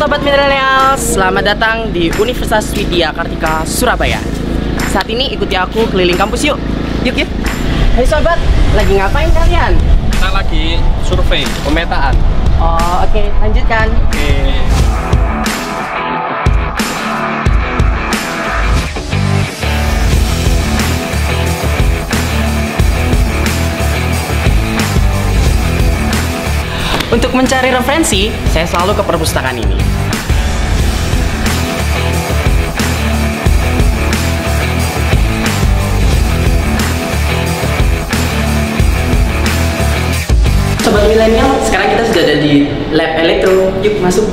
Sobat Milenial, selamat datang di Universitas Widya Kartika, Surabaya. Saat ini ikuti aku keliling kampus yuk. Yuk. Hai sobat, lagi ngapain kalian? Kita lagi survei, pemetaan. Oh oke, lanjutkan. Oke. Untuk mencari referensi, saya selalu ke perpustakaan ini. Sobat Milenial, sekarang kita sudah ada di lab elektro. Yuk masuk.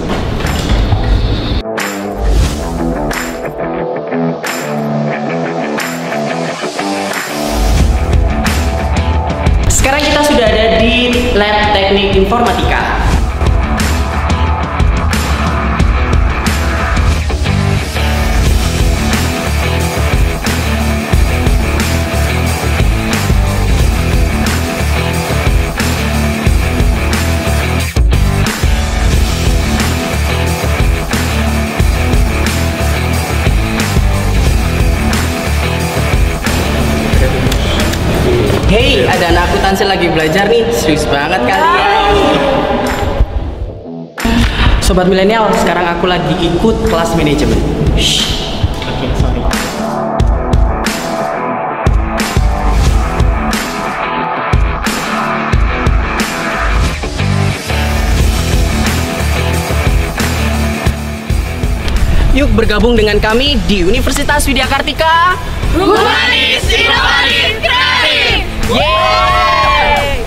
Sekarang kita sudah ada di lab teknik informatika. Hey, ada anak akuntansi lagi belajar nih, serius banget kalian. Sobat Milenial, sekarang aku lagi ikut kelas manajemen. Oke, sorry. Yuk bergabung dengan kami di Universitas Widya Kartika. Humanis, inovatif, kreatif. Yeay!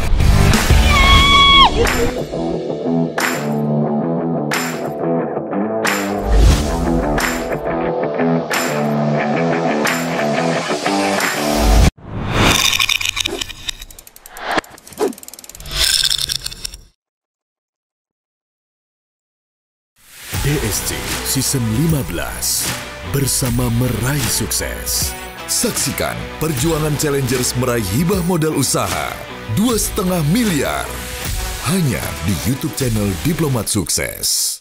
DSC Season 15 bersama meraih sukses. Saksikan perjuangan challengers meraih hibah modal usaha 2,5 miliar hanya di YouTube channel Diplomat Sukses.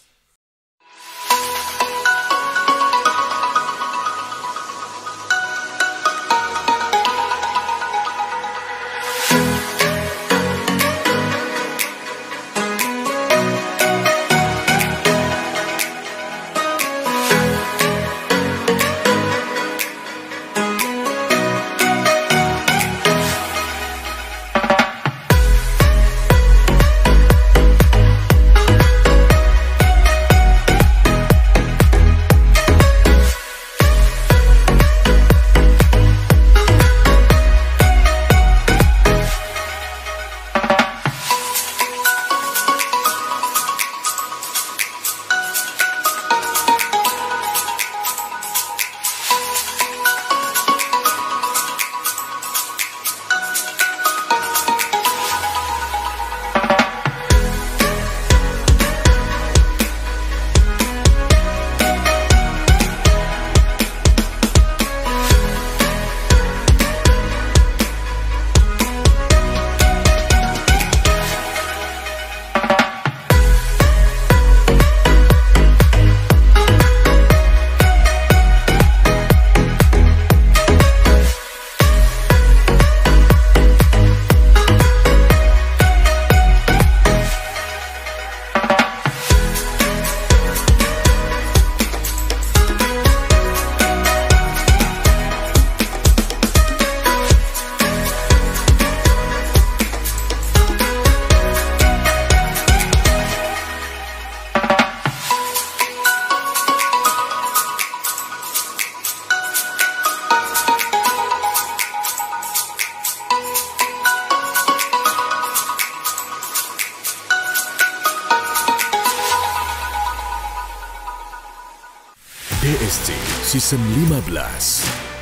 DSC Season 15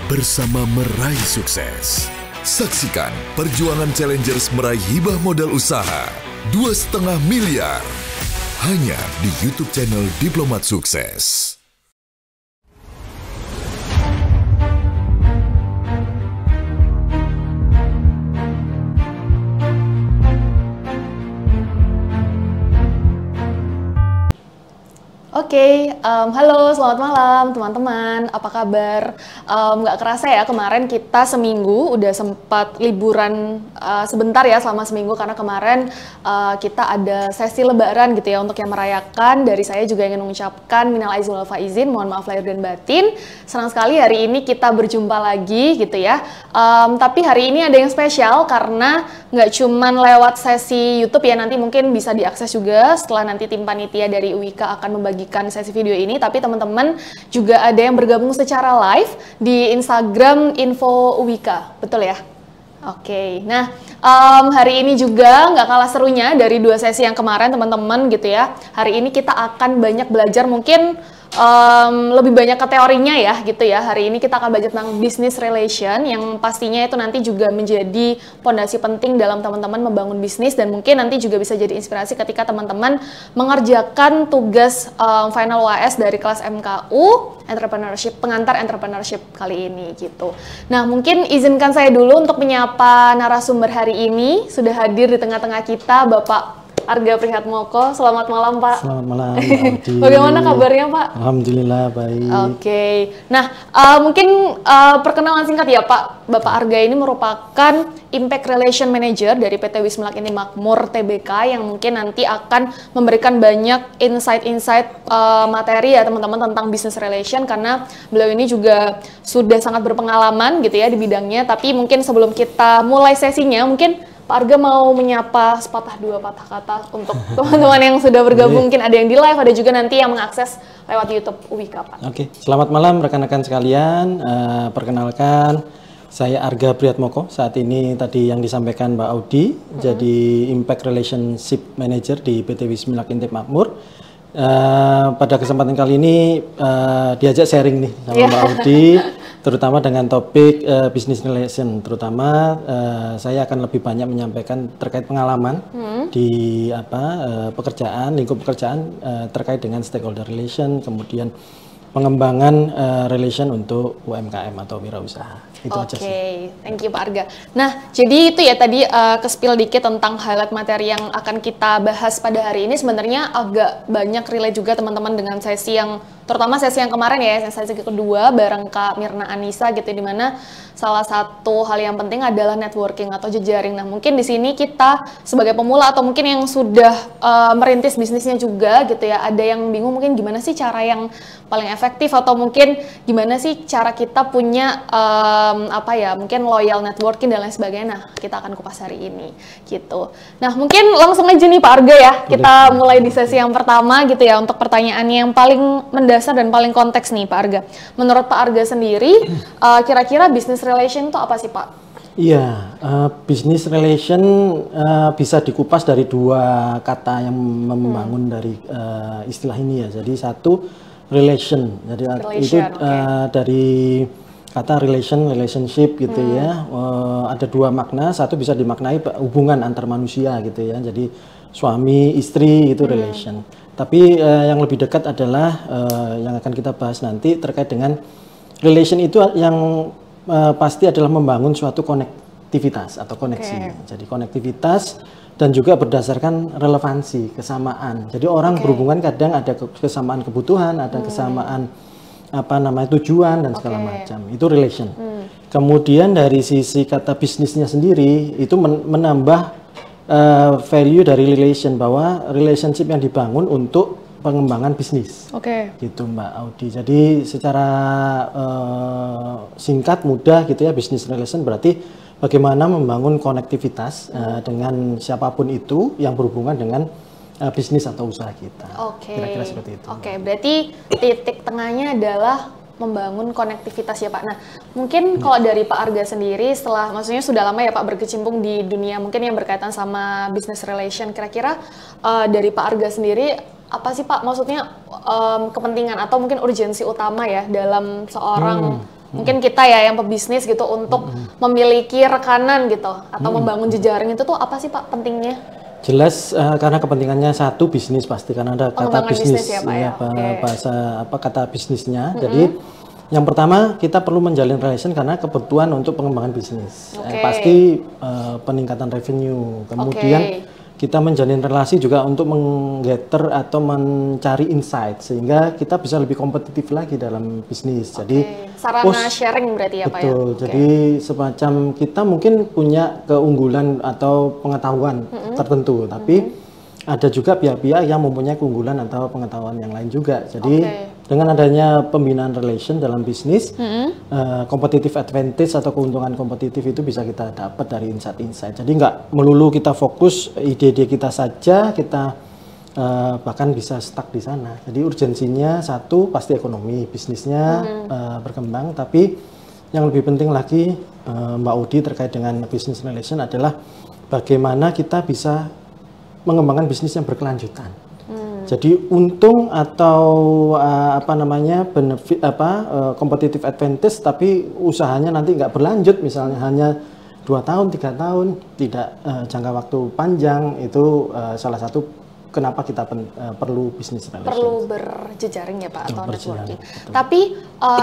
bersama meraih sukses. Saksikan perjuangan challengers meraih hibah modal usaha 2,5 miliar hanya di YouTube channel Diplomat Sukses. Halo, selamat malam teman-teman. Apa kabar? Nggak kerasa ya, kemarin kita seminggu udah sempat liburan sebentar ya, selama seminggu, karena kemarin kita ada sesi lebaran gitu ya untuk yang merayakan. Dari saya juga ingin mengucapkan minal aizin wal faizin, mohon maaf lahir dan batin. Senang sekali hari ini kita berjumpa lagi gitu ya. Tapi hari ini ada yang spesial karena nggak cuman lewat sesi YouTube ya, nanti mungkin bisa diakses juga setelah nanti tim panitia dari UIK akan membagikan sesi video ini, tapi teman-teman juga ada yang bergabung secara live di Instagram Info UIK, betul ya? Nah hari ini juga nggak kalah serunya dari 2 sesi yang kemarin teman-teman gitu ya. Hari ini kita akan banyak belajar, mungkin lebih banyak ke teorinya ya gitu ya. Hari ini kita akan belajar tentang business relation yang pastinya itu nanti juga menjadi fondasi penting dalam teman-teman membangun bisnis, dan mungkin nanti juga bisa jadi inspirasi ketika teman-teman mengerjakan tugas final UAS dari kelas MKU entrepreneurship, pengantar entrepreneurship kali ini gitu. Nah, mungkin izinkan saya dulu untuk menyapa narasumber hari ini. Sudah hadir di tengah-tengah kita Bapak Arga Prihatmoko. Selamat malam Pak. Selamat malam Pak. Bagaimana kabarnya Pak? Alhamdulillah baik. Nah mungkin perkenalan singkat ya Pak. Bapak Arga ini merupakan Impact Relation Manager dari PT Wismilak Inti Makmur Tbk, yang mungkin nanti akan memberikan banyak insight-insight materi ya teman-teman tentang business relation, karena beliau ini juga sudah sangat berpengalaman gitu ya di bidangnya. Tapi mungkin sebelum kita mulai sesinya, mungkin Pak Arga mau menyapa sepatah dua patah kata untuk teman-teman yang sudah bergabung. Mungkin ada yang di live, ada juga nanti yang mengakses lewat YouTube UIK Pak. Selamat malam rekan-rekan sekalian. Perkenalkan, saya Arga Prihatmoko. Saat ini tadi yang disampaikan Mbak Audi, jadi Impact Relationship Manager di PT Wismilak Inti Makmur. Pada kesempatan kali ini diajak sharing nih sama Mbak Audi, terutama dengan topik business relation. Terutama saya akan lebih banyak menyampaikan terkait pengalaman di pekerjaan, lingkup pekerjaan terkait dengan stakeholder relation, kemudian pengembangan relation untuk UMKM atau wirausaha. Itu aja sih. Thank you Pak Arga. Nah, jadi itu ya tadi ke-spill dikit tentang highlight materi yang akan kita bahas pada hari ini. Sebenarnya agak banyak relate juga teman-teman dengan sesi yang, terutama sesi yang kemarin ya, sesi kedua bareng Kak Mirna Anissa gitu, dimana salah satu hal yang penting adalah networking atau jejaring. Nah, mungkin di sini kita sebagai pemula atau mungkin yang sudah merintis bisnisnya juga gitu ya, ada yang bingung mungkin gimana sih cara yang paling efektif, atau mungkin gimana sih cara kita punya mungkin loyal networking dan lain sebagainya. Nah, kita akan kupas hari ini gitu. Nah, mungkin langsung aja nih Pak Arga ya, kita mulai di sesi yang pertama gitu ya, untuk pertanyaan yang paling mendasar dan paling konteks nih Pak Arga. Menurut Pak Arga sendiri, kira-kira business relation itu apa sih Pak? Iya, business relation bisa dikupas dari 2 kata yang membangun dari istilah ini ya. Jadi satu relation, jadi itu dari kata relationship gitu ya. Ada 2 makna, satu bisa dimaknai hubungan antar manusia gitu ya. Jadi suami istri itu relation. Tapi yang lebih dekat adalah yang akan kita bahas nanti terkait dengan relation itu yang pasti adalah membangun suatu konektivitas atau koneksi. Jadi konektivitas dan juga berdasarkan relevansi, kesamaan. Jadi orang berhubungan kadang ada kesamaan kebutuhan, ada kesamaan tujuan dan segala macam. Itu relation. Kemudian dari sisi kata bisnisnya sendiri itu menambah value dari relation, bahwa relationship yang dibangun untuk pengembangan bisnis. Gitu Mbak Audi. Jadi secara singkat mudah gitu ya, business relation berarti bagaimana membangun konektivitas dengan siapapun itu yang berhubungan dengan bisnis atau usaha kita. Kira-kira seperti itu. Berarti titik tengahnya adalah membangun konektivitas ya Pak. Nah, mungkin kalau dari Pak Arga sendiri, setelah maksudnya sudah lama ya Pak berkecimpung di dunia mungkin yang berkaitan sama business relation, kira-kira dari Pak Arga sendiri apa sih Pak maksudnya kepentingan atau mungkin urgensi utama ya dalam seorang mungkin kita ya yang pebisnis gitu untuk memiliki rekanan gitu atau membangun jejaring itu tuh apa sih Pak pentingnya? Jelas karena kepentingannya satu bisnis pasti, karena ada kata bisnis ya, Pak, ya. Bahasa kata bisnisnya. Jadi yang pertama kita perlu menjalin relation karena kebutuhan untuk pengembangan bisnis. Pasti peningkatan revenue. Kemudian kita menjalin relasi juga untuk menggather atau mencari insight sehingga kita bisa lebih kompetitif lagi dalam bisnis. Jadi sarana sharing berarti ya Pak ya. Betul. Jadi semacam kita mungkin punya keunggulan atau pengetahuan tertentu, tapi ada juga pihak-pihak yang mempunyai keunggulan atau pengetahuan yang lain juga. Jadi dengan adanya pembinaan relation dalam bisnis, competitive advantage atau keuntungan kompetitif itu bisa kita dapat dari insight-insight. Jadi nggak melulu kita fokus ide-ide kita saja, kita bahkan bisa stuck di sana. Jadi urgensinya satu pasti ekonomi, bisnisnya berkembang, tapi yang lebih penting lagi Mbak Udi terkait dengan business relation adalah bagaimana kita bisa mengembangkan bisnis yang berkelanjutan. Jadi untung atau benefit competitive advantage, tapi usahanya nanti nggak berlanjut, misalnya hanya 2 tahun, 3 tahun, tidak jangka waktu panjang, itu salah satu kenapa kita perlu business relation. Perlu berjejaring ya Pak, atau networking. Tapi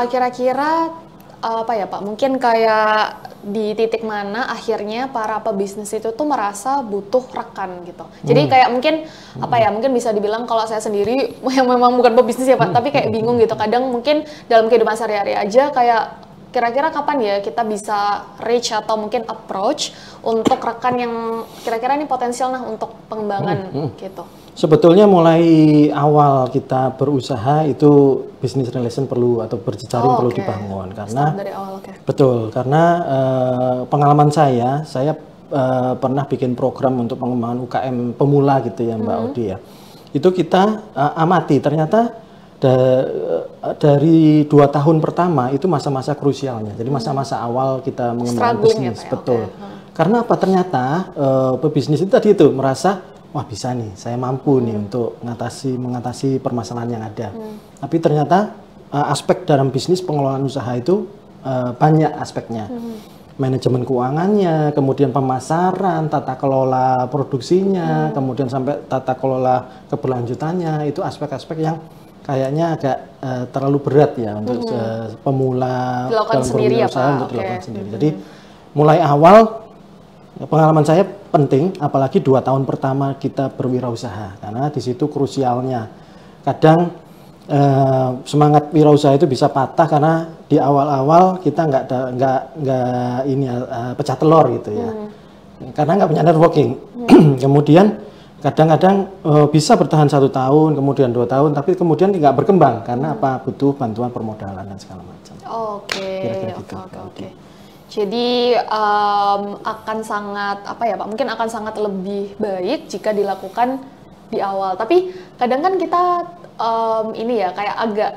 kira-kira apa ya Pak, mungkin kayak di titik mana akhirnya para pebisnis itu tuh merasa butuh rekan gitu. Jadi kayak mungkin apa ya, mungkin bisa dibilang kalau saya sendiri yang memang bukan pebisnis ya Pak, tapi kayak bingung gitu. Kadang mungkin dalam kehidupan sehari-hari aja kayak kira-kira kapan ya kita bisa reach atau mungkin approach untuk rekan yang kira-kira ini potensial nah untuk pengembangan gitu. Sebetulnya mulai awal kita berusaha itu business relation perlu atau berjejaring perlu dibangun karena dari awal, betul, karena pengalaman saya pernah bikin program untuk pengembangan UKM pemula gitu ya Mbak Odi ya. Itu kita amati ternyata dari 2 tahun pertama itu masa-masa krusialnya. Jadi masa-masa awal kita mengembangkan bisnis, betul. Karena apa, ternyata pebisnis itu tadi itu merasa wah bisa nih, saya mampu nih untuk mengatasi permasalahan yang ada. Tapi ternyata aspek dalam bisnis pengelolaan usaha itu banyak aspeknya. Manajemen keuangannya, kemudian pemasaran, tata kelola produksinya, kemudian sampai tata kelola keberlanjutannya, itu aspek-aspek yang kayaknya agak terlalu berat ya untuk pemula dilakukan sendiri ya Pak. Untuk dilakukan sendiri. Jadi mulai awal pengalaman saya penting, apalagi 2 tahun pertama kita berwirausaha, karena di situ krusialnya. Kadang semangat wirausaha itu bisa patah karena di awal-awal kita nggak pecah telur gitu ya, karena nggak punya networking. Kemudian kadang-kadang bisa bertahan 1 tahun, kemudian 2 tahun, tapi kemudian nggak berkembang karena apa, butuh bantuan permodalan dan segala macam. Oke. Jadi akan sangat apa ya Pak? Mungkin akan sangat lebih baik jika dilakukan di awal. Tapi kadang kan kita ini ya kayak agak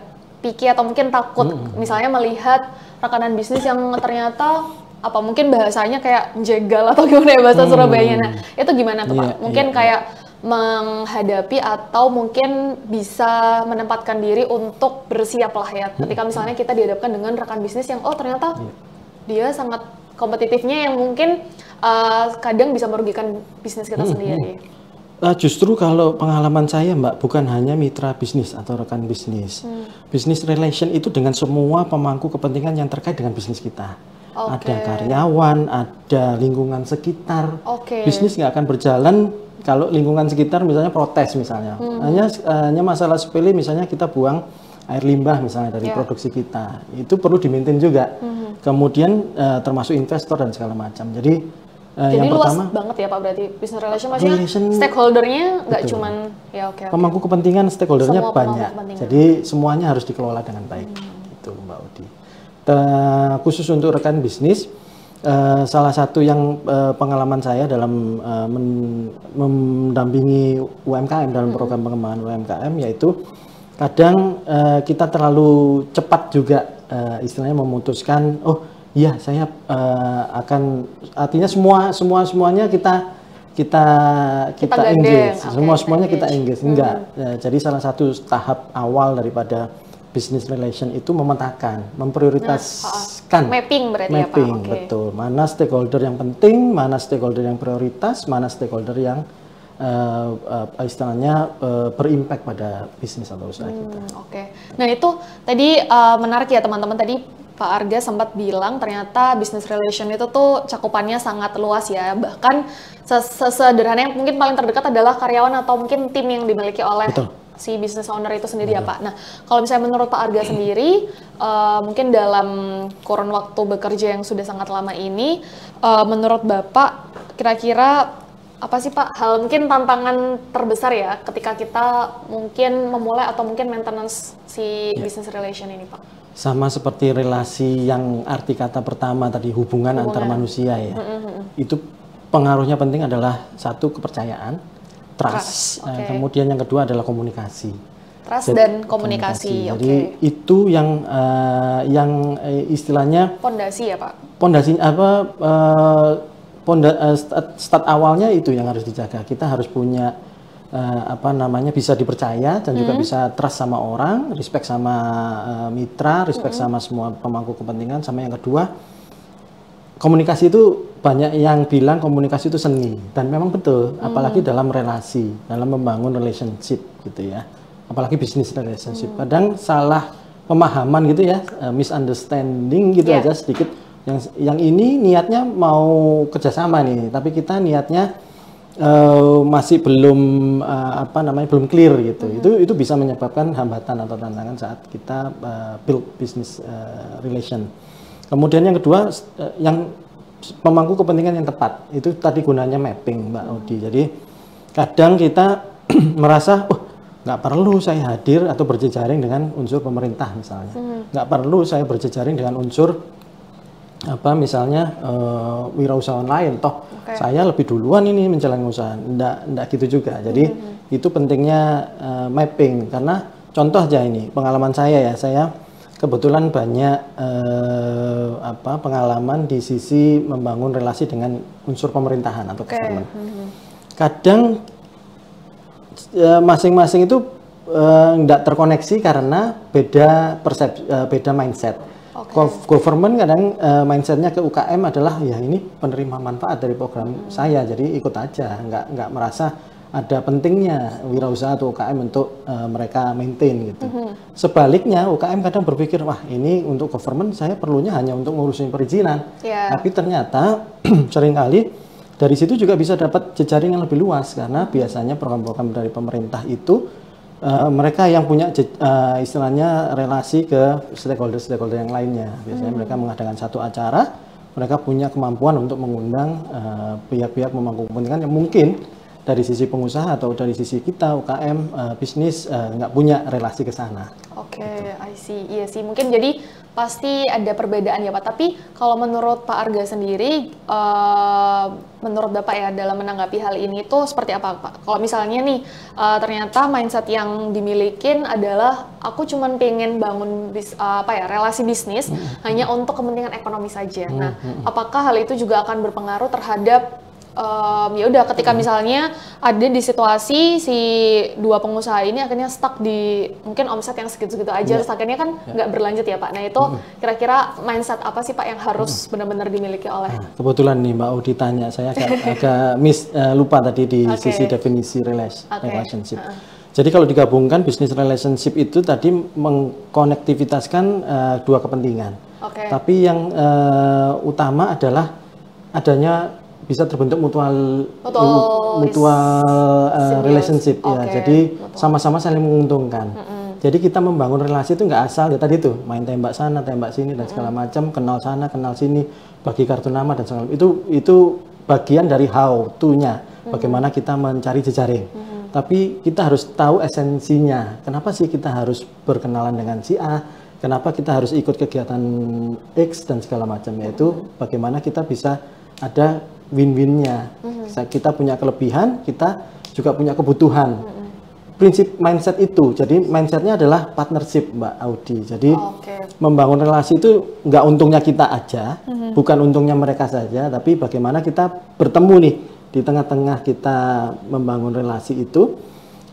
picky atau mungkin takut misalnya melihat rekanan bisnis yang ternyata apa mungkin bahasanya kayak menjegal atau gimana ya bahasa Surabayanya. Nah, itu gimana tuh Pak? Mungkin kayak menghadapi atau mungkin bisa menempatkan diri untuk bersiap lah ya. Ketika misalnya kita dihadapkan dengan rekan bisnis yang ternyata dia sangat kompetitifnya yang mungkin kadang bisa merugikan bisnis kita sendiri. Justru kalau pengalaman saya Mbak, bukan hanya mitra bisnis atau rekan bisnis. Business relation itu dengan semua pemangku kepentingan yang terkait dengan bisnis kita. Ada karyawan, ada lingkungan sekitar. Bisnis nggak akan berjalan kalau lingkungan sekitar misalnya protes misalnya. Hanya masalah sepele, misalnya kita buang air limbah misalnya dari produksi kita. Itu perlu di-maintain juga. Kemudian termasuk investor dan segala macam. Jadi yang luas pertama banget ya Pak, berarti business relation maksudnya stakeholdernya nggak cuman pemangku kepentingan, stakeholdernya banyak. Jadi semuanya harus dikelola dengan baik. Itu Mbak Udi. Khusus untuk rekan bisnis, salah satu yang pengalaman saya dalam mendampingi UMKM dalam program pengembangan UMKM, yaitu kadang kita terlalu cepat juga istilahnya memutuskan, iya saya akan, artinya semuanya kita engage, semuanya kita engage. Enggak. Jadi salah satu tahap awal daripada business relation itu memetakan, memprioritaskan, mapping berarti ya Pak. Betul. Mana stakeholder yang penting, mana stakeholder yang prioritas, mana stakeholder yang istilahnya berimpact pada bisnis atau usaha kita. Nah itu tadi menarik ya teman-teman, tadi Pak Arga sempat bilang ternyata business relation itu tuh cakupannya sangat luas ya. Bahkan sesederhana yang mungkin paling terdekat adalah karyawan atau mungkin tim yang dimiliki oleh si business owner itu sendiri ya Pak. Nah, kalau misalnya menurut Pak Arga sendiri, mungkin dalam kurun waktu bekerja yang sudah sangat lama ini, menurut Bapak kira-kira apa sih Pak hal mungkin tantangan terbesar ya ketika kita mungkin memulai atau mungkin maintenance si business relation ini Pak? Sama seperti relasi yang arti kata pertama tadi, hubungan antar manusia ya. Itu pengaruhnya penting adalah satu, kepercayaan, trust. Kemudian yang kedua adalah komunikasi. Trust dan komunikasi. Jadi itu yang istilahnya pondasi ya Pak. Pondasi apa? Start awalnya itu yang harus dijaga. Kita harus punya bisa dipercaya dan juga bisa trust sama orang, respect sama mitra, respect sama semua pemangku kepentingan. Sama yang kedua, komunikasi itu banyak yang bilang komunikasi itu seni, dan memang betul, apalagi dalam relasi, dalam membangun relationship gitu ya, apalagi bisnis relationship. Kadang salah pemahaman gitu ya, misunderstanding gitu aja sedikit. Yang ini niatnya mau kerjasama nih, tapi kita niatnya masih belum belum clear gitu. Itu bisa menyebabkan hambatan atau tantangan saat kita build business relation. Kemudian yang kedua, yang pemangku kepentingan yang tepat, itu tadi gunanya mapping Mbak Audi. Jadi kadang kita merasa nggak perlu saya hadir atau berjejaring dengan unsur pemerintah misalnya, nggak perlu saya berjejaring dengan unsur misalnya wirausahawan lain, toh saya lebih duluan ini menjalani usaha. Nggak gitu juga. Jadi itu pentingnya mapping, karena contoh aja ini pengalaman saya kebetulan banyak pengalaman di sisi membangun relasi dengan unsur pemerintahan atau government. Kadang masing-masing itu nggak terkoneksi karena beda persepsi, beda mindset. Government kadang mindsetnya ke UKM adalah ya ini penerima manfaat dari program saya, jadi ikut aja, nggak merasa ada pentingnya wirausaha atau UKM untuk mereka maintain gitu. Sebaliknya UKM kadang berpikir, wah ini untuk government saya perlunya hanya untuk ngurusin perizinan, tapi ternyata seringkali dari situ juga bisa dapat jejaring yang lebih luas, karena biasanya program-program dari pemerintah itu mereka yang punya istilahnya relasi ke stakeholder yang lainnya. Biasanya mereka mengadakan satu acara, mereka punya kemampuan untuk mengundang pihak-pihak pemangku kepentingan yang mungkin dari sisi pengusaha atau dari sisi kita UKM bisnis nggak punya relasi ke sana. Oke, I see. Iya sih, mungkin jadi pasti ada perbedaan ya Pak. Tapi kalau menurut Pak Arga sendiri, menurut Bapak ya dalam menanggapi hal ini tuh seperti apa Pak? Kalau misalnya nih ternyata mindset yang dimilikin adalah aku cuman pengen bangun relasi bisnis hanya untuk kepentingan ekonomi saja. Nah, apakah hal itu juga akan berpengaruh terhadap ya udah ketika misalnya ada di situasi si dua pengusaha ini akhirnya stuck di mungkin omset yang segitu-segitu aja, terus akhirnya kan nggak berlanjut ya Pak. Nah itu kira-kira mindset apa sih Pak yang harus benar-benar dimiliki oleh? Kebetulan nih Mbak Audi tanya, saya agak lupa tadi di sisi definisi relationship. Jadi kalau digabungkan business relationship itu tadi mengkonektivitaskan dua kepentingan. Tapi yang utama adalah adanya bisa terbentuk mutual relationship ya. Jadi sama-sama saling menguntungkan. Jadi kita membangun relasi itu nggak asal ya tadi tuh main tembak sana tembak sini dan segala macam, kenal sana kenal sini, bagi kartu nama dan segala itu bagian dari how to-nya, bagaimana kita mencari jejaring. Tapi kita harus tahu esensinya. Kenapa sih kita harus berkenalan dengan si A? Kenapa kita harus ikut kegiatan X dan segala macam? Yaitu bagaimana kita bisa ada win-winnya. Kita punya kelebihan, kita juga punya kebutuhan. Prinsip mindset itu, jadi mindsetnya adalah partnership Mbak Audi. Jadi membangun relasi itu nggak untungnya kita aja, bukan untungnya mereka saja, tapi bagaimana kita bertemu nih di tengah-tengah kita membangun relasi itu,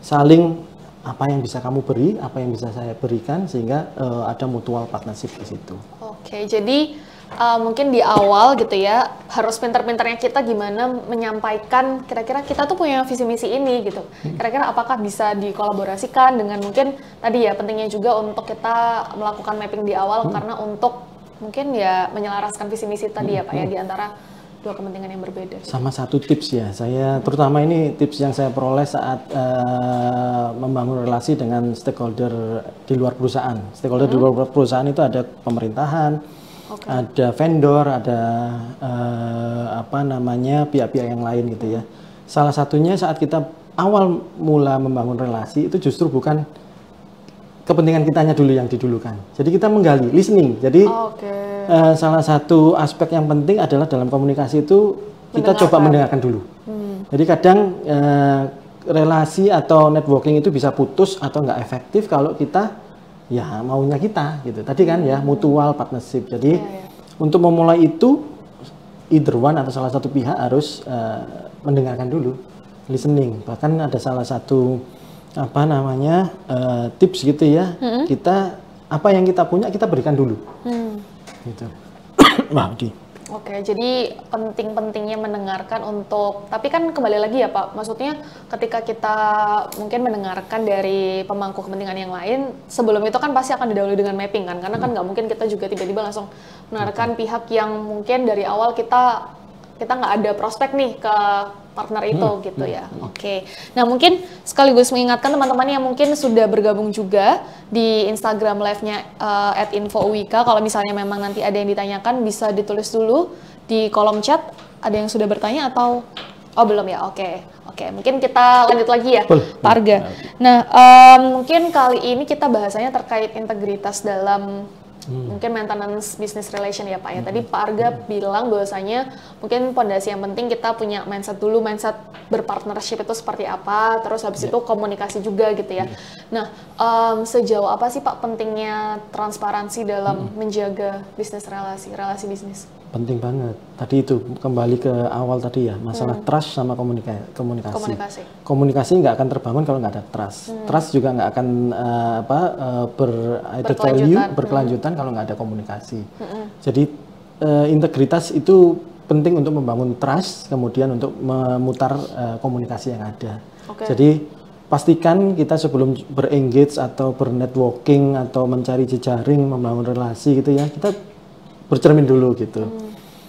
saling apa yang bisa kamu beri, apa yang bisa saya berikan, sehingga ada mutual partnership di situ. Jadi mungkin di awal gitu ya harus pintar-pintarnya kita gimana menyampaikan kira-kira kita tuh punya visi misi ini gitu. Kira-kira apakah bisa dikolaborasikan dengan mungkin tadi ya pentingnya juga untuk kita melakukan mapping di awal karena untuk mungkin ya menyelaraskan visi misi tadi ya Pak ya, di antara dua kepentingan yang berbeda. Sama satu tips ya, saya terutama ini tips yang saya peroleh saat membangun relasi dengan stakeholder di luar perusahaan. Stakeholder di luar perusahaan itu ada pemerintahan, ada vendor, ada pihak-pihak yang lain gitu ya. Salah satunya saat kita awal mula membangun relasi itu justru bukan kepentingan kitanya dulu yang didulukan. Jadi kita menggali, listening. Jadi salah satu aspek yang penting adalah dalam komunikasi itu kita coba mendengarkan dulu. Jadi kadang relasi atau networking itu bisa putus atau nggak efektif kalau kita ya maunya kita gitu. Tadi kan ya mutual partnership. Jadi untuk memulai itu either one atau salah satu pihak harus mendengarkan dulu, listening. Bahkan ada salah satu tips gitu ya. Kita apa yang kita punya kita berikan dulu. Gitu. Oke, jadi penting-pentingnya mendengarkan untuk, tapi kan kembali lagi ya Pak, maksudnya ketika kita mungkin mendengarkan dari pemangku kepentingan yang lain, sebelum itu kan pasti akan didahului dengan mapping kan, karena kan nggak mungkin kita juga tiba-tiba langsung mendengarkan pihak yang mungkin dari awal kita nggak ada prospek nih ke partner itu gitu ya. Oke. Nah mungkin sekaligus mengingatkan teman-teman yang mungkin sudah bergabung juga di Instagram live-nya @infouwika, kalau misalnya memang nanti ada yang ditanyakan bisa ditulis dulu di kolom chat. Ada yang sudah bertanya atau belum ya? Oke. Mungkin kita lanjut lagi ya, Pak Arga. Nah mungkin kali ini kita bahasanya terkait integritas dalam mungkin maintenance business relation ya Pak ya. Tadi Pak Arga bilang bahwasanya mungkin pondasi yang penting kita punya mindset dulu, mindset berpartnership itu seperti apa, terus habis itu komunikasi juga gitu ya. Nah sejauh apa sih Pak pentingnya transparansi dalam menjaga bisnis relasi bisnis? Penting banget. Tadi itu kembali ke awal tadi ya, masalah trust sama komunikasi. Komunikasi nggak akan terbangun kalau nggak ada trust. Trust juga nggak akan berkelanjutan kalau nggak ada komunikasi. Jadi integritas itu penting untuk membangun trust, kemudian untuk memutar komunikasi yang ada. Jadi pastikan kita sebelum berengage atau bernetworking atau mencari jejaring, membangun relasi gitu ya, kita bercermin dulu gitu.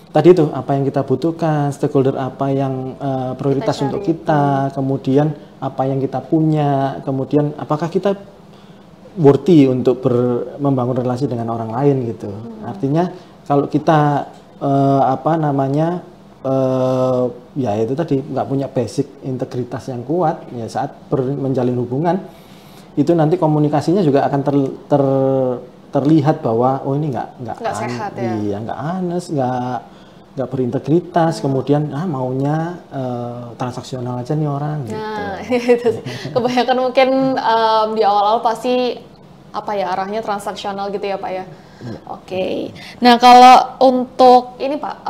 Tadi itu apa yang kita butuhkan, stakeholder apa yang prioritas untuk kita, kemudian apa yang kita punya, kemudian apakah kita worthy untuk membangun relasi dengan orang lain gitu. Artinya kalau kita ya itu tadi nggak punya basic integritas yang kuat ya saat menjalin hubungan itu nanti komunikasinya juga akan terlihat bahwa ini nggak sehat ya. Iya, nggak honest, nggak berintegritas, kemudian maunya transaksional aja nih orang gitu. Nah, itu kebanyakan mungkin di awal-awal pasti arahnya transaksional gitu ya Pak ya. Oke. Nah kalau untuk ini Pak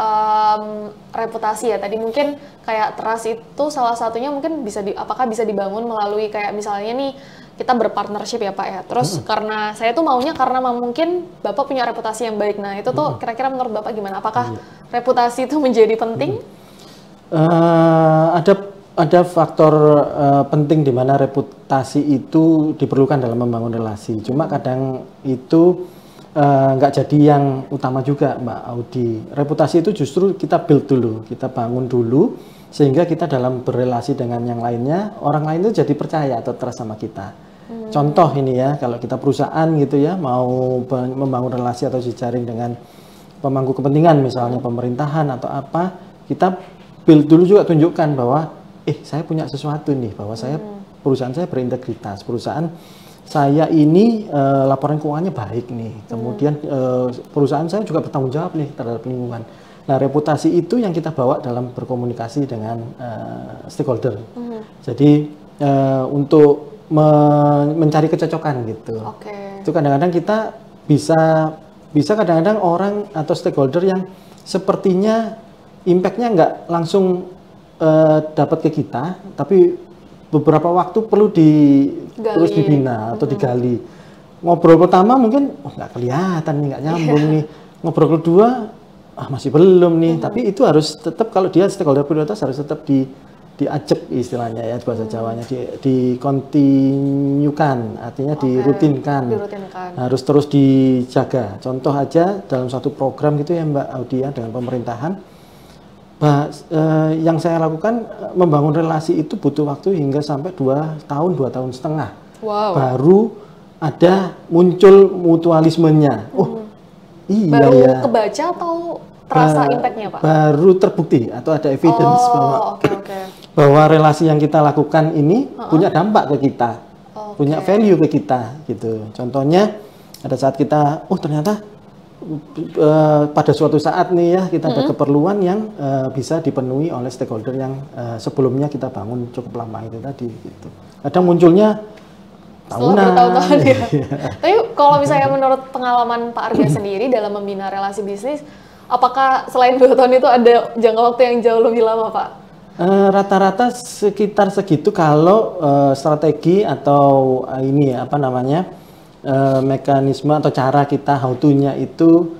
reputasi ya tadi mungkin kayak trust itu salah satunya mungkin apakah bisa dibangun melalui kayak misalnya nih kita berpartnership ya Pak ya. Terus karena saya tuh maunya karena mungkin Bapak punya reputasi yang baik. Nah itu tuh kira-kira menurut Bapak gimana? Apakah reputasi itu menjadi penting? Ada faktor penting di mana reputasi itu diperlukan dalam membangun relasi. Cuma kadang itu nggak jadi yang utama juga Mbak Audi. Reputasi itu justru kita build dulu, kita bangun dulu sehingga kita dalam berrelasi dengan yang lainnya, orang lain itu jadi percaya atau trust sama kita. Contoh ini ya, kalau kita perusahaan gitu ya, mau membangun relasi atau jejaring dengan pemangku kepentingan misalnya pemerintahan atau apa, kita build dulu juga tunjukkan bahwa saya punya sesuatu nih, bahwa perusahaan saya berintegritas, perusahaan saya ini laporan keuangannya baik nih, kemudian perusahaan saya juga bertanggung jawab nih terhadap lingkungan. Nah reputasi itu yang kita bawa dalam berkomunikasi dengan stakeholder. Jadi untuk mencari kecocokan gitu. Itu kadang-kadang kita bisa kadang-kadang orang atau stakeholder yang sepertinya impact-nya nggak langsung dapat ke kita, tapi beberapa waktu perlu terus dibina atau digali. Ngobrol pertama mungkin nggak kelihatan nih, nggak nyambung nih. Ngobrol kedua masih belum nih. Tapi itu harus tetap, kalau dia stakeholder prioritas harus tetap diajak istilahnya ya bahasa Jawanya, dikontinyukan, artinya dirutinkan, harus terus dijaga. Contoh aja dalam satu program gitu ya Mbak Audia dengan pemerintahan, yang saya lakukan membangun relasi itu butuh waktu hingga sampai 2 tahun, 2 tahun setengah. Wow. Baru ada muncul mutualismenya. Oh iya baru ya. Kebaca atau terasa impact-nya Pak? Baru terbukti atau ada evidence bahwa relasi yang kita lakukan ini punya dampak ke kita, punya value ke kita gitu. Contohnya pada saat kita, ternyata pada suatu saat nih ya kita ada keperluan yang bisa dipenuhi oleh stakeholder yang sebelumnya kita bangun cukup lama itu tadi gitu. Kadang munculnya tahunan. Bertahun-tahun ya. Tapi kalau misalnya menurut pengalaman Pak Arga sendiri dalam membina relasi bisnis, apakah selain 2 tahun itu ada jangka waktu yang jauh lebih lama Pak? Rata-rata sekitar segitu kalau strategi atau ini apa namanya mekanisme atau cara kita how to-nya itu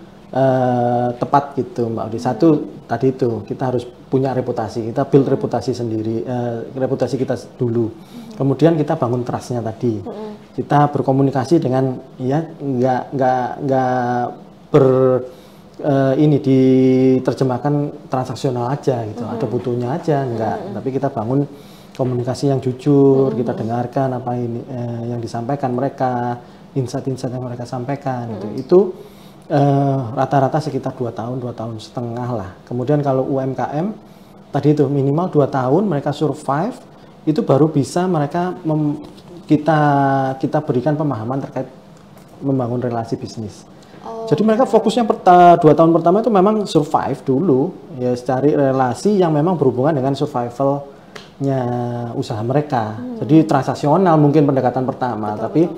tepat gitu Mbak Audi. Satu tadi itu kita harus punya reputasi, kita build reputasi sendiri, reputasi kita dulu. Kemudian kita bangun trust-nya tadi. Kita berkomunikasi dengan ya nggak ini diterjemahkan transaksional aja gitu, ada butuhnya aja enggak, tapi kita bangun komunikasi yang jujur, kita dengarkan apa ini yang disampaikan mereka, insight-insight yang mereka sampaikan itu rata-rata sekitar 2 tahun, 2 tahun setengah lah. Kemudian kalau UMKM tadi itu minimal 2 tahun mereka survive, itu baru bisa mereka kita berikan pemahaman terkait membangun relasi bisnis. Jadi mereka fokusnya 2 tahun pertama itu memang survive dulu, ya cari relasi yang memang berhubungan dengan survivalnya usaha mereka. Jadi transaksional mungkin pendekatan pertama, tapi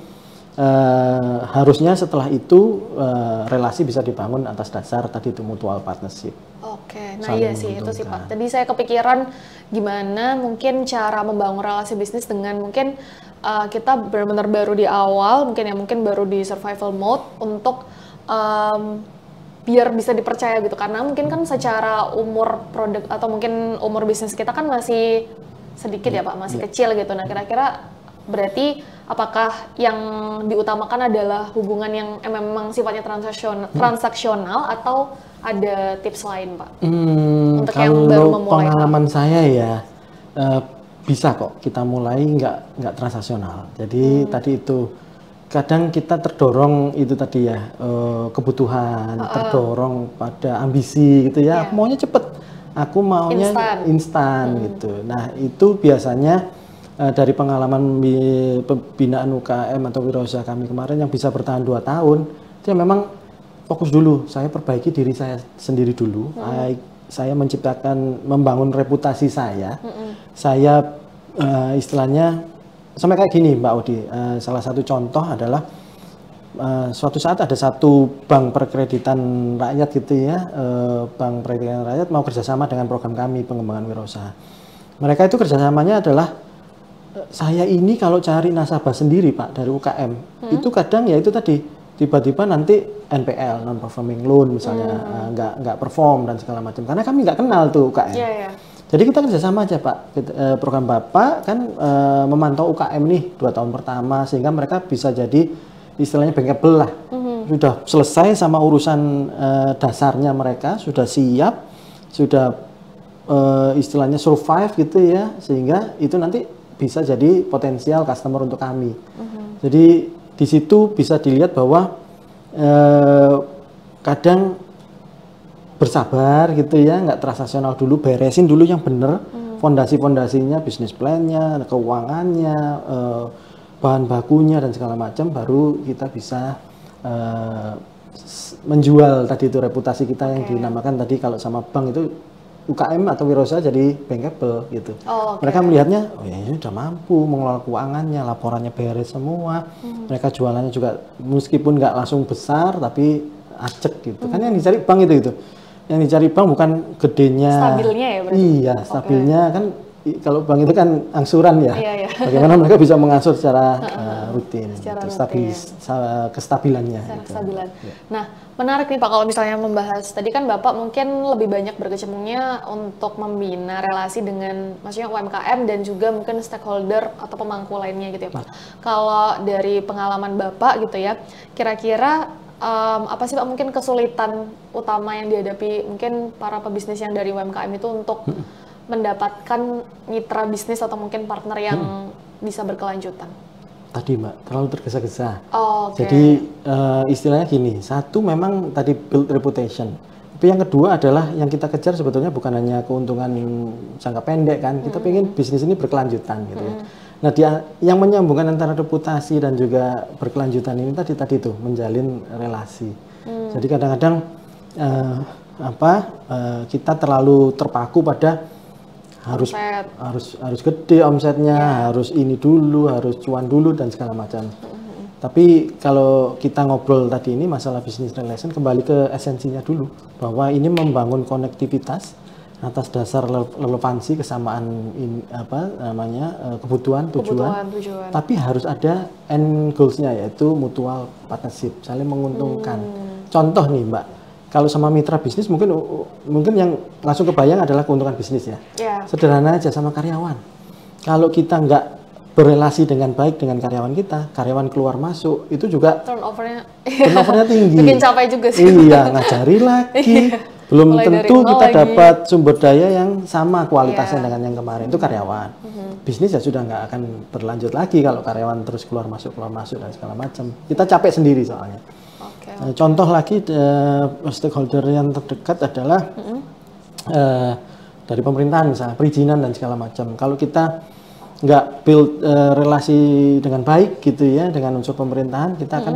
harusnya setelah itu relasi bisa dibangun atas dasar tadi itu mutual partnership. Oke, nah iya sih itu sih Pak. Tadi saya kepikiran gimana mungkin cara membangun relasi bisnis dengan mungkin kita benar-benar baru di awal, mungkin baru di survival mode untuk biar bisa dipercaya gitu, karena mungkin kan secara umur produk atau mungkin umur bisnis kita kan masih sedikit ya Pak, masih kecil gitu. Nah kira-kira berarti apakah yang diutamakan adalah hubungan yang memang sifatnya transaksional atau ada tips lain Pak? Untuk yang baru memulai pengalaman saya ya bisa kok kita mulai nggak transaksional. Jadi tadi itu kadang kita terdorong itu tadi ya kebutuhan, terdorong pada ambisi gitu ya. Aku maunya cepet, aku maunya instan gitu. Nah itu biasanya dari pengalaman pembinaan UKM atau wirausaha kami kemarin yang bisa bertahan 2 tahun, itu memang fokus dulu. Saya perbaiki diri saya sendiri dulu. Saya membangun reputasi saya. Saya istilahnya sampai kayak gini Mbak Audi, salah satu contoh adalah suatu saat ada satu bank perkreditan rakyat gitu ya, bank perkreditan rakyat mau kerjasama dengan program kami pengembangan wirausaha. Mereka itu kerjasamanya adalah saya ini kalau cari nasabah sendiri Pak dari UKM itu kadang ya itu tadi tiba-tiba nanti NPL non performing loan misalnya nggak perform dan segala macam karena kami nggak kenal tuh UKM. Jadi kita kerjasama aja Pak, program Bapak kan memantau UKM nih 2 tahun pertama sehingga mereka bisa jadi istilahnya bankable lah. Sudah selesai sama urusan dasarnya mereka, sudah siap, sudah istilahnya survive gitu ya, sehingga itu nanti bisa jadi potensial customer untuk kami. Jadi di situ bisa dilihat bahwa kadang bersabar gitu ya, nggak transaksional dulu, beresin dulu yang bener, fondasi-fondasinya, bisnis plan-nya, keuangannya, bahan bakunya dan segala macam, baru kita bisa menjual tadi itu reputasi kita yang dinamakan tadi kalau sama bank itu UKM atau wirausaha jadi bankable gitu. Mereka melihatnya, oh ya ini udah mampu mengelola keuangannya, laporannya beres semua, mereka jualannya juga meskipun nggak langsung besar tapi acek gitu. Kan yang dicari bank itu. Yang dicari bank bukan gedenya. Stabilnya ya berarti? Iya, stabilnya kan kalau bank itu kan angsuran ya. Bagaimana mereka bisa mengangsur secara rutin, Secara gitu, rutin. kestabilannya. Secara gitu. kestabilan. Ya. Nah, menarik nih Pak kalau misalnya membahas tadi kan Bapak mungkin lebih banyak berkecimpungnya untuk membina relasi dengan maksudnya UMKM dan juga mungkin stakeholder atau pemangku lainnya gitu ya Pak. Kalau dari pengalaman Bapak gitu ya, kira-kira apa sih Pak mungkin kesulitan utama yang dihadapi mungkin para pebisnis yang dari UMKM itu untuk mendapatkan mitra bisnis atau mungkin partner yang bisa berkelanjutan? Tadi Mbak, terlalu tergesa-gesa. Oh, oke. Jadi istilahnya gini, satu memang tadi build reputation. Tapi yang kedua adalah yang kita kejar sebetulnya bukan hanya keuntungan jangka pendek kan, kita pengen bisnis ini berkelanjutan gitu ya. Nah yang menyambungkan antara reputasi dan juga berkelanjutan ini tadi itu menjalin relasi. Jadi kadang-kadang kita terlalu terpaku pada harus gede omsetnya, harus ini dulu, harus cuan dulu dan segala macam. Tapi kalau kita ngobrol tadi ini masalah business relation, kembali ke esensinya dulu, bahwa ini membangun konektivitas atas dasar relevansi, kesamaan kebutuhan, tujuan. Tapi harus ada end goals-nya, yaitu mutual partnership, saling menguntungkan. Contoh nih Mbak, kalau sama mitra bisnis mungkin yang langsung kebayang adalah keuntungan bisnis ya. Sederhana aja sama karyawan. Kalau kita nggak berelasi dengan baik dengan karyawan kita, karyawan keluar masuk itu juga turnovernya tinggi. Bikin capek juga sih. Iya, ngajari lagi. Belum Mulai tentu kita lagi dapat sumber daya yang sama kualitasnya dengan yang kemarin. Itu karyawan. Bisnis ya sudah nggak akan berlanjut lagi kalau karyawan terus keluar masuk dan segala macam. Kita capek sendiri soalnya. Contoh lagi stakeholder yang terdekat adalah dari pemerintahan misalnya, perizinan dan segala macam. Kalau kita nggak build relasi dengan baik gitu ya dengan unsur pemerintahan, kita akan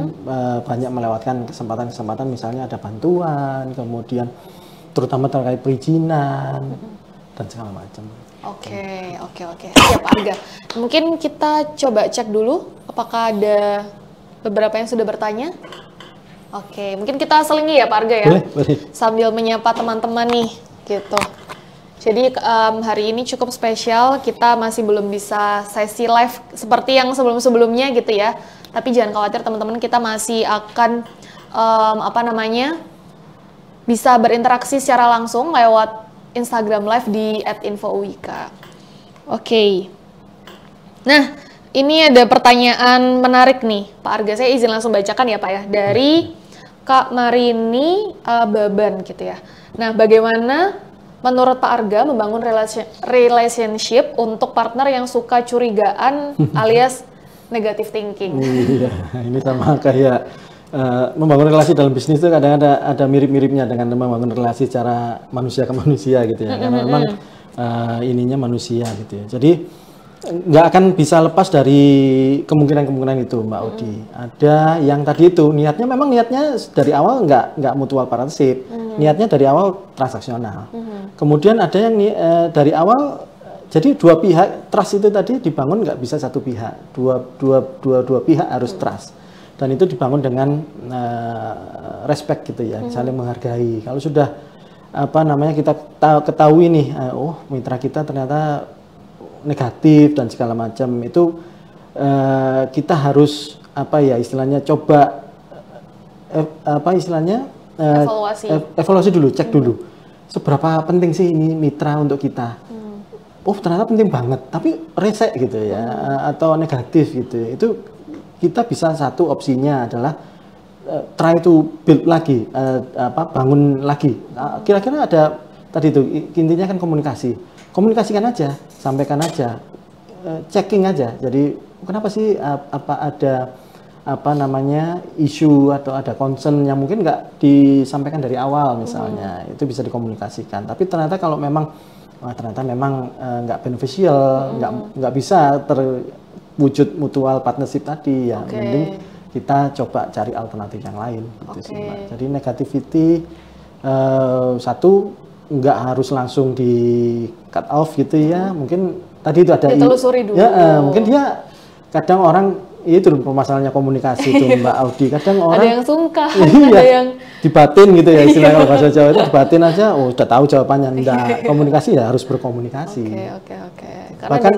banyak melewatkan kesempatan-kesempatan, misalnya ada bantuan, kemudian terutama terkait perizinan dan segala macam. Oke. Siap Pak Arga. Mungkin kita coba cek dulu apakah ada beberapa yang sudah bertanya. Oke, mungkin kita selingi ya Pak Arga ya. Boleh. Sambil menyapa teman-teman nih, gitu. Jadi hari ini cukup spesial, kita masih belum bisa sesi live seperti yang sebelum-sebelumnya gitu ya. Tapi jangan khawatir teman-teman, kita masih akan bisa berinteraksi secara langsung lewat Instagram Live di @infouika. Oke. Nah, ini ada pertanyaan menarik nih, Pak Arga. Saya izin langsung bacakan ya Pak ya. Dari Kak Marini Baban gitu ya. Nah, bagaimana menurut Pak Arga membangun relationship untuk partner yang suka curigaan alias negative thinking? Iya, ini sama kayak membangun relasi dalam bisnis itu kadang ada mirip-miripnya dengan membangun relasi secara manusia ke manusia gitu ya. Karena memang ininya manusia gitu ya. Jadi nggak akan bisa lepas dari kemungkinan-kemungkinan itu Mbak Odi. Ada yang tadi itu niatnya dari awal nggak mutual partnership, niatnya dari awal transaksional. Kemudian ada yang dari awal jadi dua pihak, trust itu tadi dibangun nggak bisa satu pihak, dua pihak harus trust, dan itu dibangun dengan respect gitu ya, saling menghargai. Kalau sudah kita ketahui nih, mitra kita ternyata negatif dan segala macam, itu kita harus istilahnya coba evaluasi dulu, cek dulu seberapa penting sih ini mitra untuk kita. Ternyata penting banget, tapi rese gitu ya, atau negatif gitu. Itu kita bisa, satu opsinya adalah try to build lagi, bangun lagi. Kira-kira ada tadi itu intinya kan komunikasikan aja, sampaikan aja, checking aja. Jadi kenapa sih ada isu atau ada concern yang mungkin nggak disampaikan dari awal misalnya, itu bisa dikomunikasikan. Tapi ternyata kalau memang nggak beneficial, nggak bisa terwujud mutual partnership tadi ya, mending kita coba cari alternatif yang lain gitu sih Mbak. Jadi negativity satu nggak harus langsung di cut off gitu ya, mungkin tadi itu ada ditelusuri dulu. Ya, mungkin dia kadang orang itu permasalahannya komunikasi tuh Mbak Audi. Kadang orang ada yang sungkan, iya, ada yang dibatin gitu ya istilahnya kalau bahasa Jawa itu dibatin aja, udah tahu jawabannya. Enggak, komunikasi ya harus berkomunikasi. Oke. Bahkan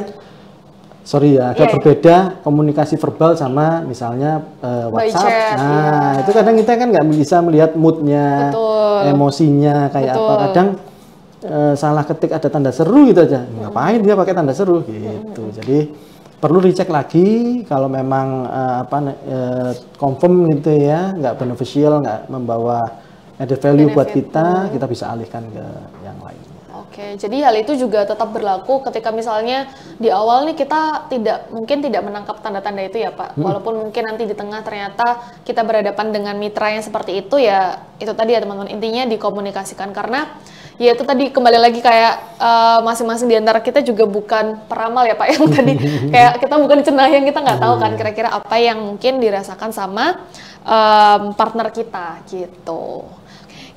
sorry ya, agak berbeda komunikasi verbal sama misalnya WhatsApp. chat, Nah, itu kadang kita kan nggak bisa melihat moodnya, emosinya kayak apa. Kadang salah ketik ada tanda seru gitu aja. Ngapain dia pakai tanda seru gitu. Jadi perlu dicek lagi kalau memang confirm gitu ya, nggak beneficial, nggak membawa added value buat kita, kita bisa alihkan ke yang lain. Oke, jadi hal itu juga tetap berlaku ketika misalnya di awal nih kita mungkin tidak menangkap tanda-tanda itu ya Pak. Walaupun mungkin nanti di tengah ternyata kita berhadapan dengan mitra yang seperti itu ya, itu tadi ya teman-teman, intinya dikomunikasikan. Karena ya itu tadi kembali lagi kayak masing-masing di antara kita juga bukan peramal ya Pak, yang tadi kayak kita bukan cenayang, kita nggak tahu kan kira-kira apa yang mungkin dirasakan sama partner kita gitu.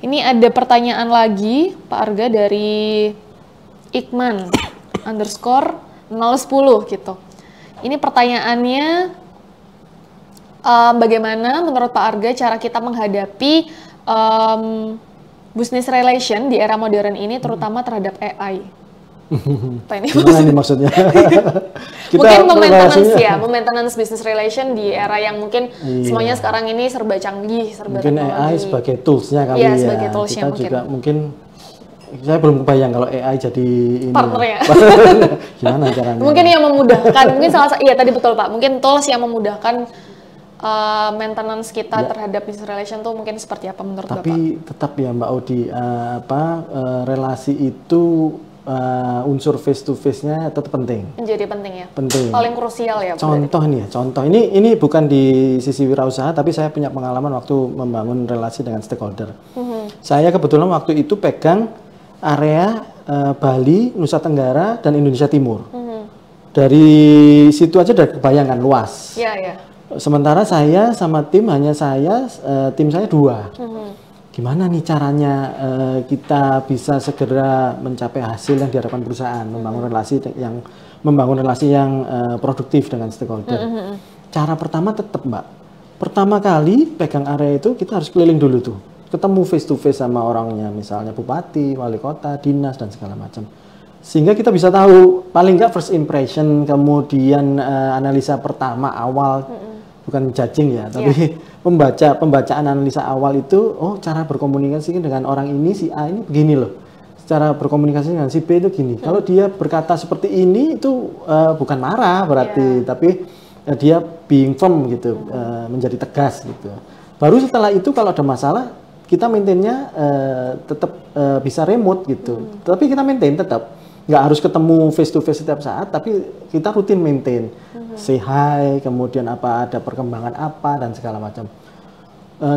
Ini ada pertanyaan lagi Pak Arga dari Ikman _010 gitu. Ini pertanyaannya, bagaimana menurut Pak Arga cara kita menghadapi business relation di era modern ini, terutama terhadap AI? Apa ini Gimana nih maksudnya? Mungkin maintenance business relation di era yang mungkin semuanya sekarang ini serba canggih, serba mungkin teknologi. AI sebagai toolsnya kali ya. Sebagai toolsnya kita juga mungkin saya belum kebayang kalau AI jadi ini. Partnernya. Gimana caranya? Mungkin yang memudahkan, mungkin iya tadi betul Pak, mungkin tools yang memudahkan maintenance kita terhadap business relation tuh mungkin seperti apa menurut Bapak? Tapi tetap ya Mbak Audi, relasi itu unsur face to face-nya tetap penting. Menjadi penting ya. Penting. Paling krusial ya. Contoh nih ya, contoh ini bukan di sisi wirausaha, tapi saya punya pengalaman waktu membangun relasi dengan stakeholder. Saya kebetulan waktu itu pegang area Bali, Nusa Tenggara, dan Indonesia Timur. Dari situ aja udah kebayangkan luas. Iya. Sementara saya sama tim hanya tim saya 2. Gimana nih caranya kita bisa segera mencapai hasil yang diharapkan perusahaan, membangun relasi yang produktif dengan stakeholder. Cara pertama tetap Mbak, pertama kali pegang area itu kita harus keliling dulu tuh, ketemu face to face sama orangnya, misalnya bupati, wali kota, dinas dan segala macam, sehingga kita bisa tahu paling nggak first impression, kemudian analisa pertama awal. Bukan judging ya, tapi pembacaan analisa awal itu, cara berkomunikasi dengan orang ini, si A ini begini loh. Cara berkomunikasi dengan si B itu gini. Kalau dia berkata seperti ini, itu bukan marah berarti, tapi dia being firm gitu, menjadi tegas gitu. Baru setelah itu kalau ada masalah, kita maintainnya tetap bisa remote gitu. Tapi kita maintain tetap. Nggak harus ketemu face to face setiap saat, tapi kita rutin maintain, say hi, kemudian ada perkembangan apa dan segala macam.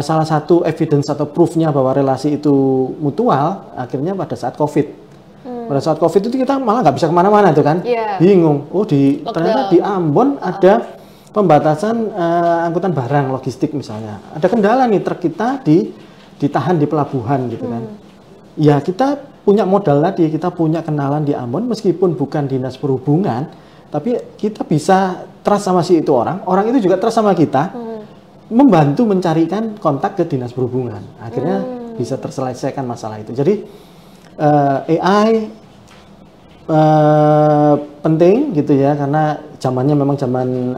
Salah satu evidence atau proofnya bahwa relasi itu mutual, akhirnya pada saat COVID. Pada saat COVID itu kita malah nggak bisa kemana-mana tuh kan, bingung. Ternyata di Ambon ada pembatasan angkutan barang logistik misalnya. Ada kendala nih, truk kita ditahan di pelabuhan gitu kan. Ya kita punya modal tadi, kita punya kenalan di Ambon, meskipun bukan dinas perhubungan, tapi kita bisa trust sama si itu orang itu juga trust sama kita, membantu mencarikan kontak ke dinas perhubungan. Akhirnya bisa terselesaikan masalah itu. Jadi AI penting gitu ya, karena zamannya memang zaman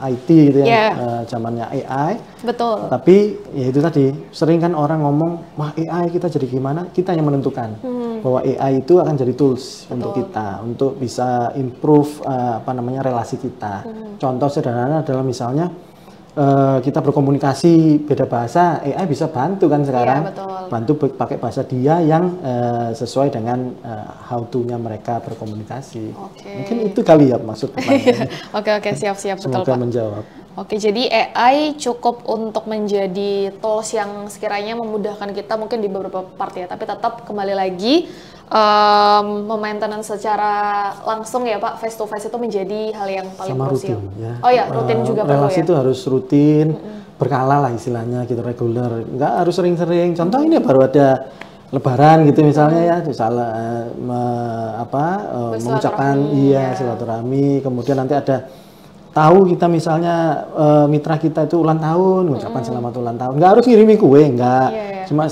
IT gitu ya, zamannya AI. Betul. Tapi ya itu tadi, sering kan orang ngomong, wah AI kita jadi gimana? Kita yang menentukan bahwa AI itu akan jadi tools untuk kita, untuk bisa improve relasi kita. Contoh sederhana adalah misalnya kita berkomunikasi beda bahasa, AI bisa bantu kan sekarang, bantu pakai bahasa dia yang sesuai dengan how to-nya mereka berkomunikasi. Mungkin itu kali ya maksudnya. Oke, siap, betul Semoga Pak. menjawab. Oke, jadi AI cukup untuk menjadi tools yang sekiranya memudahkan kita mungkin di beberapa part ya, tapi tetap kembali lagi memaintenance secara langsung ya Pak, face to face itu menjadi hal yang paling krusial. Rutin juga perlu ya. Relasi itu harus rutin, berkala lah istilahnya gitu, reguler. Nggak harus sering-sering. Contoh ini baru ada Lebaran gitu misalnya ya, misalnya mengucapkan silaturahmi, kemudian nanti ada tahu kita misalnya mitra kita itu ulang tahun, mengucapkan selamat ulang tahun. Nggak harus ngirimi kue, nggak. Cuma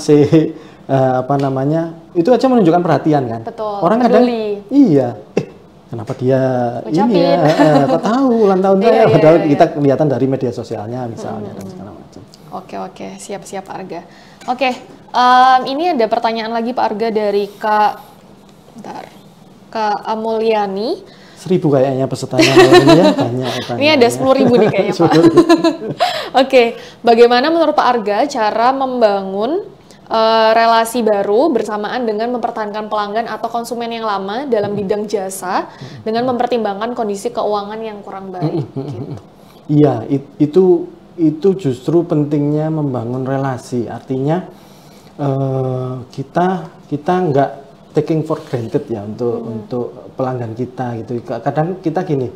itu aja menunjukkan perhatian kan. Betul. Orang kadang kenapa dia Ucapin. ini ya, kok tahu ulang tahun saya, Iya, padahal iya, kita kelihatan dari media sosialnya misalnya dan segala macam. Oke, siap-siap Pak Arga. Oke, ini ada pertanyaan lagi Pak Arga dari Kak Amuliani. 1000 kayaknya pesertanya kalau ini ya, banyak pertanyaan. Ini ada 10.000 nih kayaknya Pak. Oke, bagaimana menurut Pak Arga cara membangun relasi baru bersamaan dengan mempertahankan pelanggan atau konsumen yang lama dalam bidang jasa dengan mempertimbangkan kondisi keuangan yang kurang baik? Gitu. Iya, itu justru pentingnya membangun relasi. Artinya kita nggak taking for granted ya untuk pelanggan kita gitu. Kadang kita gini,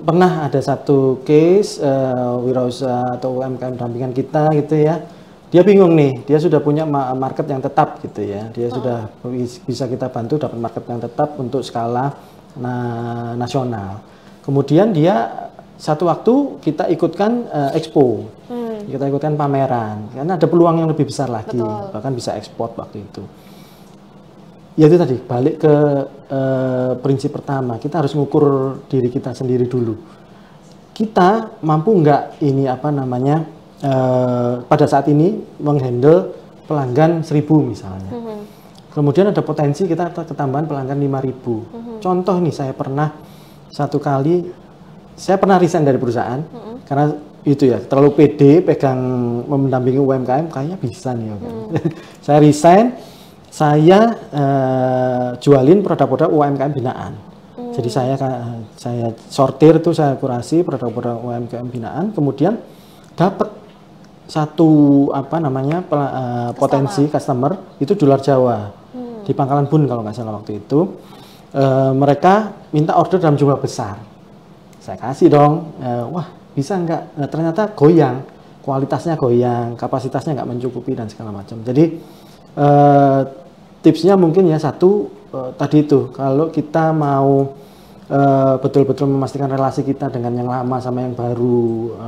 pernah ada satu case wirausaha atau UMKM dampingan kita gitu ya. Dia bingung nih, dia sudah punya market yang tetap gitu ya. Dia sudah bisa kita bantu dapat market yang tetap untuk skala nasional. Kemudian dia satu waktu kita ikutkan expo, kita ikutkan pameran, karena ada peluang yang lebih besar lagi, bahkan bisa ekspor waktu itu. Ya itu tadi, balik ke prinsip pertama, kita harus mengukur diri kita sendiri dulu. Kita mampu nggak ini pada saat ini menghandle pelanggan 1000 misalnya. Kemudian ada potensi kita ketambahan pelanggan 5000. Contoh nih, saya pernah resign dari perusahaan karena itu ya terlalu pede pegang mendampingi UMKM, kayaknya bisa nih. Saya resign, saya jualin produk-produk UMKM binaan. Jadi saya sortir tuh, saya kurasi produk-produk UMKM binaan, kemudian dapat satu potensi customer itu di luar Jawa, di Pangkalan Bun kalau nggak salah waktu itu. Mereka minta order dalam jumlah besar, saya kasih dong. Wah, bisa nggak? Nah, ternyata goyang, kualitasnya goyang, kapasitasnya nggak mencukupi dan segala macam. Jadi tipsnya mungkin ya satu, tadi itu, kalau kita mau betul-betul memastikan relasi kita dengan yang lama sama yang baru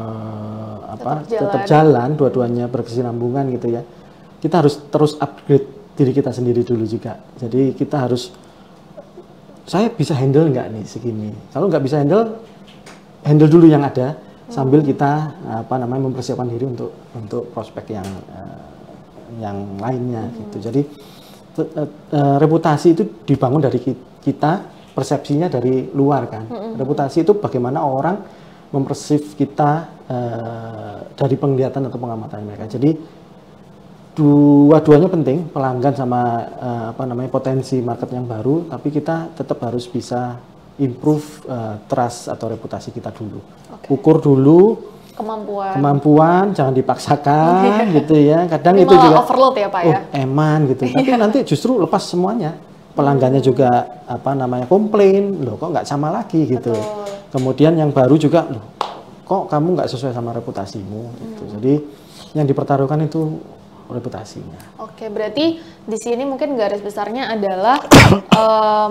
tetap jalan, dua-duanya berkesinambungan gitu ya. Kita harus terus upgrade diri kita sendiri dulu juga. Jadi kita harus, saya bisa handle nggak nih segini? Kalau nggak bisa handle dulu yang ada sambil kita mempersiapkan diri untuk prospek yang lainnya gitu. Jadi reputasi itu dibangun dari kita, persepsinya dari luar kan. Reputasi itu bagaimana orang mempersif kita dari penglihatan atau pengamatan mereka. Jadi dua-duanya penting, pelanggan sama potensi market yang baru, tapi kita tetap harus bisa improve trust atau reputasi kita dulu. Ukur dulu kemampuan, jangan dipaksakan gitu ya. Kadang itu juga overload ya Pak ya. Eman gitu. Tapi nanti justru lepas semuanya. Pelanggannya juga komplain, loh kok nggak sama lagi gitu. Kemudian yang baru juga, loh kok kamu nggak sesuai sama reputasimu gitu. Jadi yang dipertaruhkan itu reputasinya. Oke, berarti di sini mungkin garis besarnya adalah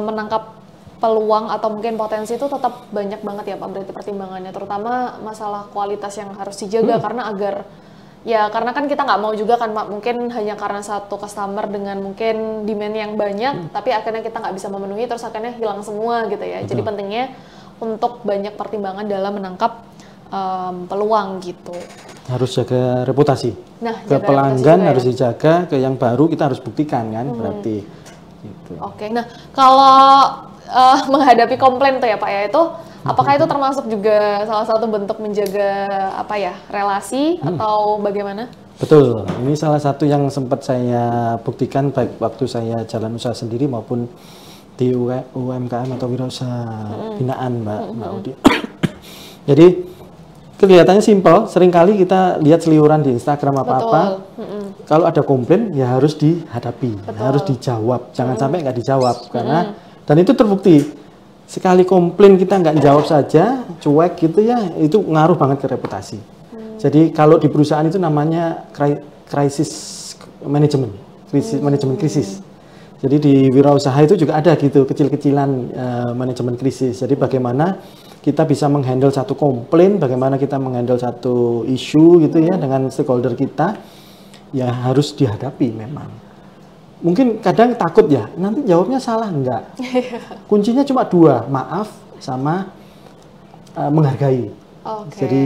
menangkap peluang atau mungkin potensi itu tetap banyak banget ya Pak, berarti pertimbangannya, terutama masalah kualitas yang harus dijaga karena kan kita nggak mau juga kan Pak, mungkin hanya karena satu customer dengan mungkin demand yang banyak, tapi akhirnya kita nggak bisa memenuhi, terus akhirnya hilang semua gitu ya. Jadi pentingnya untuk banyak pertimbangan dalam menangkap peluang gitu. Harus jaga reputasi. Nah, ke pelanggan harus dijaga, ke yang baru kita harus buktikan kan, berarti. Gitu. Oke, nah kalau menghadapi komplain tuh ya Pak ya, itu apakah itu termasuk juga salah satu bentuk menjaga relasi atau bagaimana? Betul, ini salah satu yang sempat saya buktikan baik waktu saya jalan usaha sendiri maupun di UMKM atau wirausaha binaan Mbak Udi. Jadi kelihatannya simpel, seringkali kita lihat seliuran di Instagram apa-apa. Kalau ada komplain ya harus dihadapi, harus dijawab, jangan sampai nggak dijawab karena dan itu terbukti. Sekali komplain kita nggak jawab saja, cuek gitu ya, itu ngaruh banget ke reputasi. Jadi kalau di perusahaan itu namanya krisis manajemen, manajemen krisis. Jadi di wirausaha itu juga ada gitu, kecil-kecilan manajemen krisis. Jadi bagaimana kita bisa menghandle satu komplain, bagaimana kita menghandle satu isu gitu ya dengan stakeholder kita, ya harus dihadapi memang. mungkin kadang takut ya, nanti jawabnya salah enggak. Kuncinya cuma 2, maaf sama menghargai. Jadi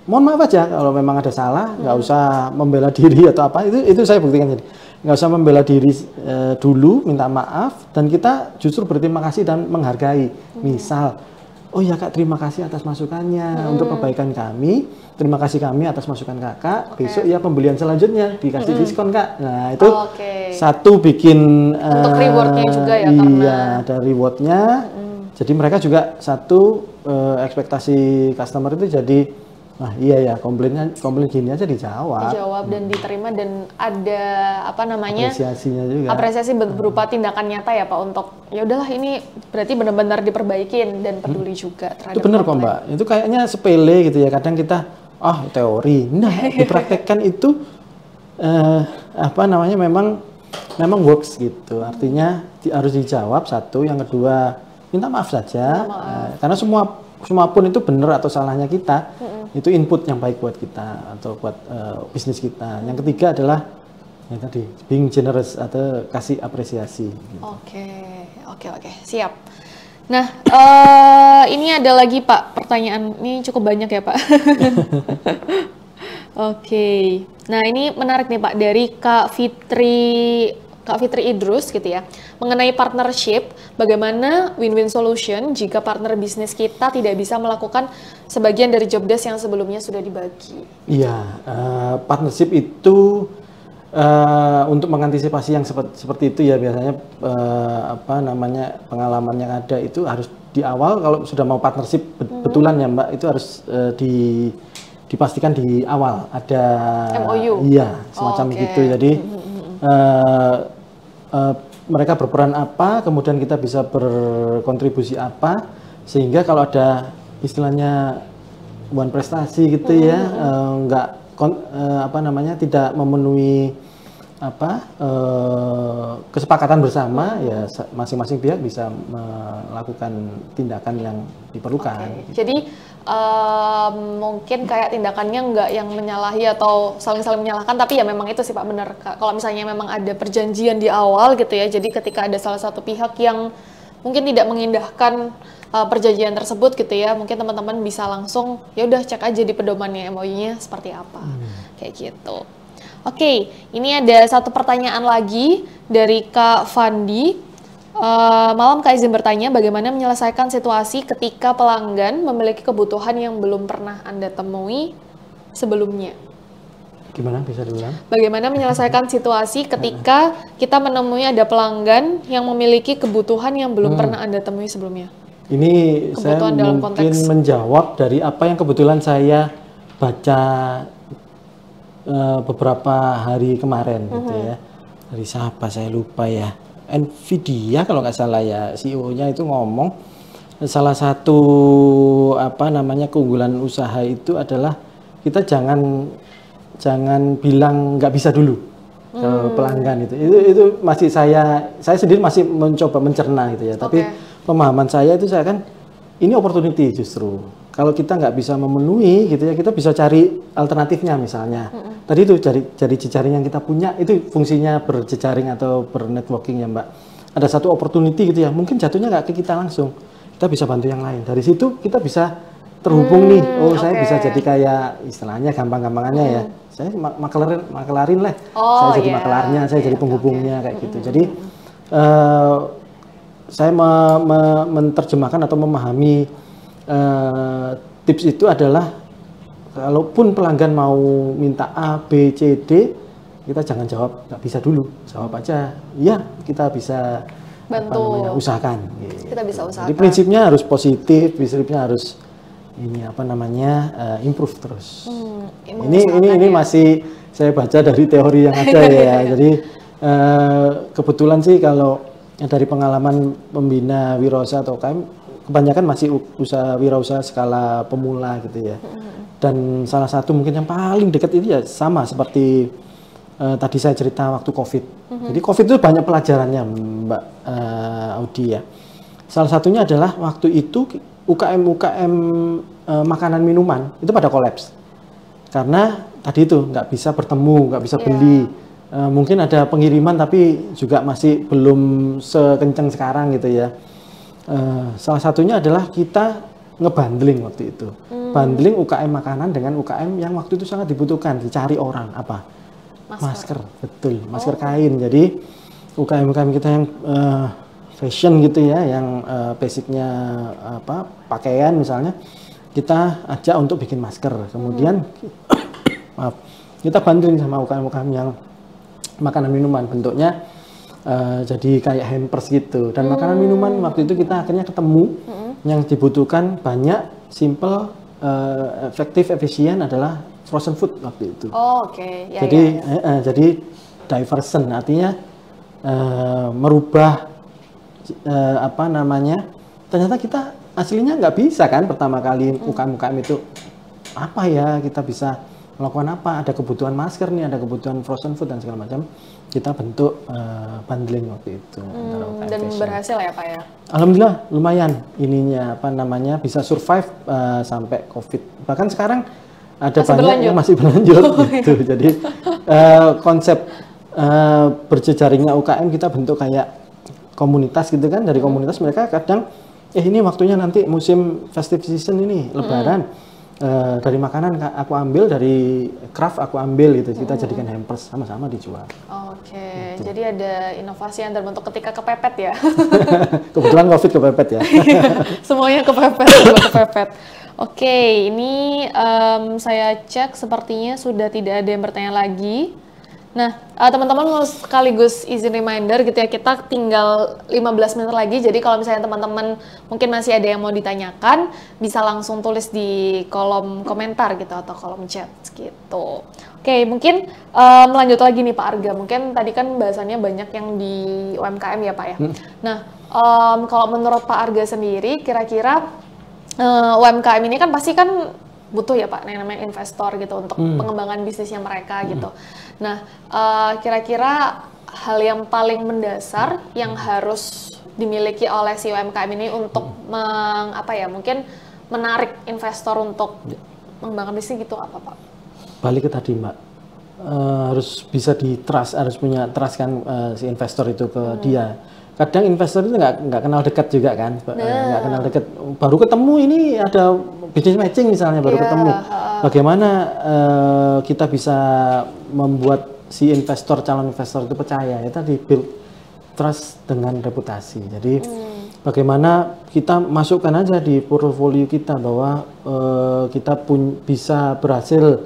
mohon maaf aja kalau memang ada salah, nggak usah membela diri atau apa, itu saya buktikan jadi. Nggak usah membela diri dulu, minta maaf, dan kita justru berterima kasih dan menghargai. Misal, oh ya Kak, terima kasih atas masukannya untuk kebaikan kami, terima kasih kami atas masukan Kakak, besok ya pembelian selanjutnya dikasih diskon Kak. Nah itu satu bikin untuk rewardnya juga ya, iya, karena ada rewardnya. Jadi mereka juga satu ekspektasi customer itu jadi, nah iya ya, komplain gini aja dijawab dan diterima, dan ada apa namanya apresiasinya juga, apresiasi berupa tindakan nyata ya Pak, untuk ya udahlah ini berarti benar-benar diperbaikin dan peduli juga terhadap itu benar kok komplain. Mbak, itu kayaknya sepele gitu ya, kadang kita teori, nah dipraktekkan itu apa namanya memang works gitu, artinya harus dijawab satu, yang kedua minta maaf saja, karena semua pun itu benar atau salahnya kita, itu input yang baik buat kita atau buat bisnis kita. Yang ketiga adalah yang tadi being generous atau kasih apresiasi. Gitu. Oke, siap. Nah, ini ada lagi Pak pertanyaan, ini cukup banyak ya Pak. Oke, nah ini menarik nih Pak dari Kak Fitri Idrus gitu ya, mengenai partnership, bagaimana win-win solution jika partner bisnis kita tidak bisa melakukan sebagian dari job desk yang sebelumnya sudah dibagi. Iya, partnership itu untuk mengantisipasi yang seperti itu ya, biasanya apa namanya pengalaman yang ada itu harus di awal, kalau sudah mau partnership betulan ya Mbak, itu harus dipastikan di awal ada MOU. Iya, semacam gitu. Jadi mereka berperan apa, kemudian kita bisa berkontribusi apa, sehingga kalau ada istilahnya hubungan prestasi gitu ya, apa namanya tidak memenuhi apa kesepakatan bersama, ya masing-masing pihak bisa melakukan tindakan yang diperlukan. Gitu. Jadi mungkin kayak tindakannya nggak yang menyalahi atau saling menyalahkan, tapi ya memang itu sih Pak, benar. Kalau misalnya memang ada perjanjian di awal gitu ya, jadi ketika ada salah satu pihak yang mungkin tidak mengindahkan perjanjian tersebut gitu ya, mungkin teman-teman bisa langsung ya udah cek aja di pedomannya MOU-nya seperti apa, kayak gitu. Oke, ini ada satu pertanyaan lagi dari Kak Fandi. Malam Kak, izin bertanya, bagaimana menyelesaikan situasi ketika pelanggan memiliki kebutuhan yang belum pernah Anda temui sebelumnya? Gimana, bisa diulang? Bagaimana menyelesaikan situasi ketika kita menemui ada pelanggan yang memiliki kebutuhan yang belum pernah Anda temui sebelumnya? Ini kebutuhan saya dalam mungkin konteks menjawab dari apa yang kebetulan saya baca beberapa hari kemarin gitu ya. Dari siapa saya lupa ya. Nvidia kalau nggak salah ya, CEO-nya itu ngomong salah satu apa namanya keunggulan usaha itu adalah kita jangan bilang nggak bisa dulu ke pelanggan itu masih saya sendiri masih mencoba mencerna gitu ya. Tapi pemahaman saya itu, saya kan ini opportunity justru. Kalau kita nggak bisa memenuhi gitu ya, kita bisa cari alternatifnya misalnya. Tadi itu dari jejaring yang kita punya, itu fungsinya berjejaring atau bernetworking ya Mbak. Ada satu opportunity gitu ya, mungkin jatuhnya nggak ke kita langsung. Kita bisa bantu yang lain. Dari situ kita bisa terhubung nih. Saya bisa jadi kayak istilahnya gampang-gampangannya ya. Saya makelarin lah. Saya jadi makelarnya, saya jadi penghubungnya kayak gitu. Jadi saya menerjemahkan atau memahami tips itu adalah kalaupun pelanggan mau minta A, B, C, D, kita jangan jawab nggak bisa dulu, jawab aja ya kita bisa bantu, usahakan. Gitu. Kita bisa usahakan. Jadi prinsipnya harus positif, prinsipnya harus improve terus. Ini masih saya baca dari teori yang ada ya. Jadi kebetulan sih kalau dari pengalaman pembina wirausaha atau UKM, kebanyakan masih wirausaha skala pemula gitu ya. Dan salah satu mungkin yang paling dekat itu ya sama seperti tadi saya cerita waktu COVID. Jadi COVID itu banyak pelajarannya Mbak Audi ya. Salah satunya adalah waktu itu UKM makanan minuman itu pada kolaps. Karena tadi itu nggak bisa bertemu, nggak bisa beli. mungkin ada pengiriman tapi juga masih belum sekencang sekarang gitu ya. Salah satunya adalah kita ngebundling waktu itu. Bundling UKM makanan dengan UKM yang waktu itu sangat dibutuhkan, dicari orang apa? Masker, betul, masker kain. Jadi UKM-UKM kita yang fashion gitu ya, yang basicnya apa? Pakaian misalnya, kita ajak untuk bikin masker. Kemudian maaf, kita bundling sama UKM-UKM yang makanan minuman, bentuknya jadi kayak hampers gitu. Dan makanan minuman waktu itu kita akhirnya ketemu yang dibutuhkan banyak, simple, efektif, efisien adalah frozen food waktu itu. Oh, oke. Ya, jadi ya. Jadi diversion artinya merubah apa namanya, ternyata kita aslinya nggak bisa kan pertama kali UKM-UKM itu apa ya, kita bisa melakukan apa, ada kebutuhan masker nih, ada kebutuhan frozen food dan segala macam, kita bentuk bundling waktu itu antara UKM Dan fashion. berhasil ya Pak ya? Alhamdulillah lumayan ininya apa namanya, bisa survive sampai COVID. Bahkan sekarang ada Masih banyak berlanjut? yang masih berlanjut gitu. Jadi konsep berjejaringnya UKM kita bentuk kayak komunitas gitu kan. Dari komunitas mereka kadang ini waktunya nanti musim festive season ini Lebaran. Dari makanan aku ambil, dari craft aku ambil gitu, kita jadikan hampers, sama-sama dijual. Oke, jadi ada inovasi yang terbentuk ketika kepepet ya. Kebetulan COVID kepepet ya. Semuanya kepepet, serba kepepet. Oke, ini saya cek sepertinya sudah tidak ada yang bertanya lagi. Nah, teman-teman mau sekaligus izin reminder gitu ya, kita tinggal 15 menit lagi, jadi kalau misalnya teman-teman mungkin masih ada yang mau ditanyakan, bisa langsung tulis di kolom komentar gitu, atau kolom chat gitu. Oke, mungkin lanjut lagi nih Pak Arga, mungkin tadi kan bahasannya banyak yang di UMKM ya Pak ya. Nah, kalau menurut Pak Arga sendiri, kira-kira UMKM ini kan pasti kan butuh ya Pak, yang namanya investor gitu untuk pengembangan bisnisnya mereka gitu. Nah, kira-kira hal yang paling mendasar yang harus dimiliki oleh si UMKM ini untuk mungkin menarik investor untuk mengembangkan bisnis gitu apa Pak? Balik ke tadi Mbak, harus bisa di trust, harus punya trust kan si investor itu ke dia. Kadang investor itu nggak kenal dekat juga kan, nggak kenal dekat, baru ketemu ini ada business matching misalnya, baru ketemu. Bagaimana kita bisa membuat si investor, calon investor itu percaya, ya tadi build trust dengan reputasi. Jadi bagaimana kita masukkan aja di portfolio kita bahwa kita bisa berhasil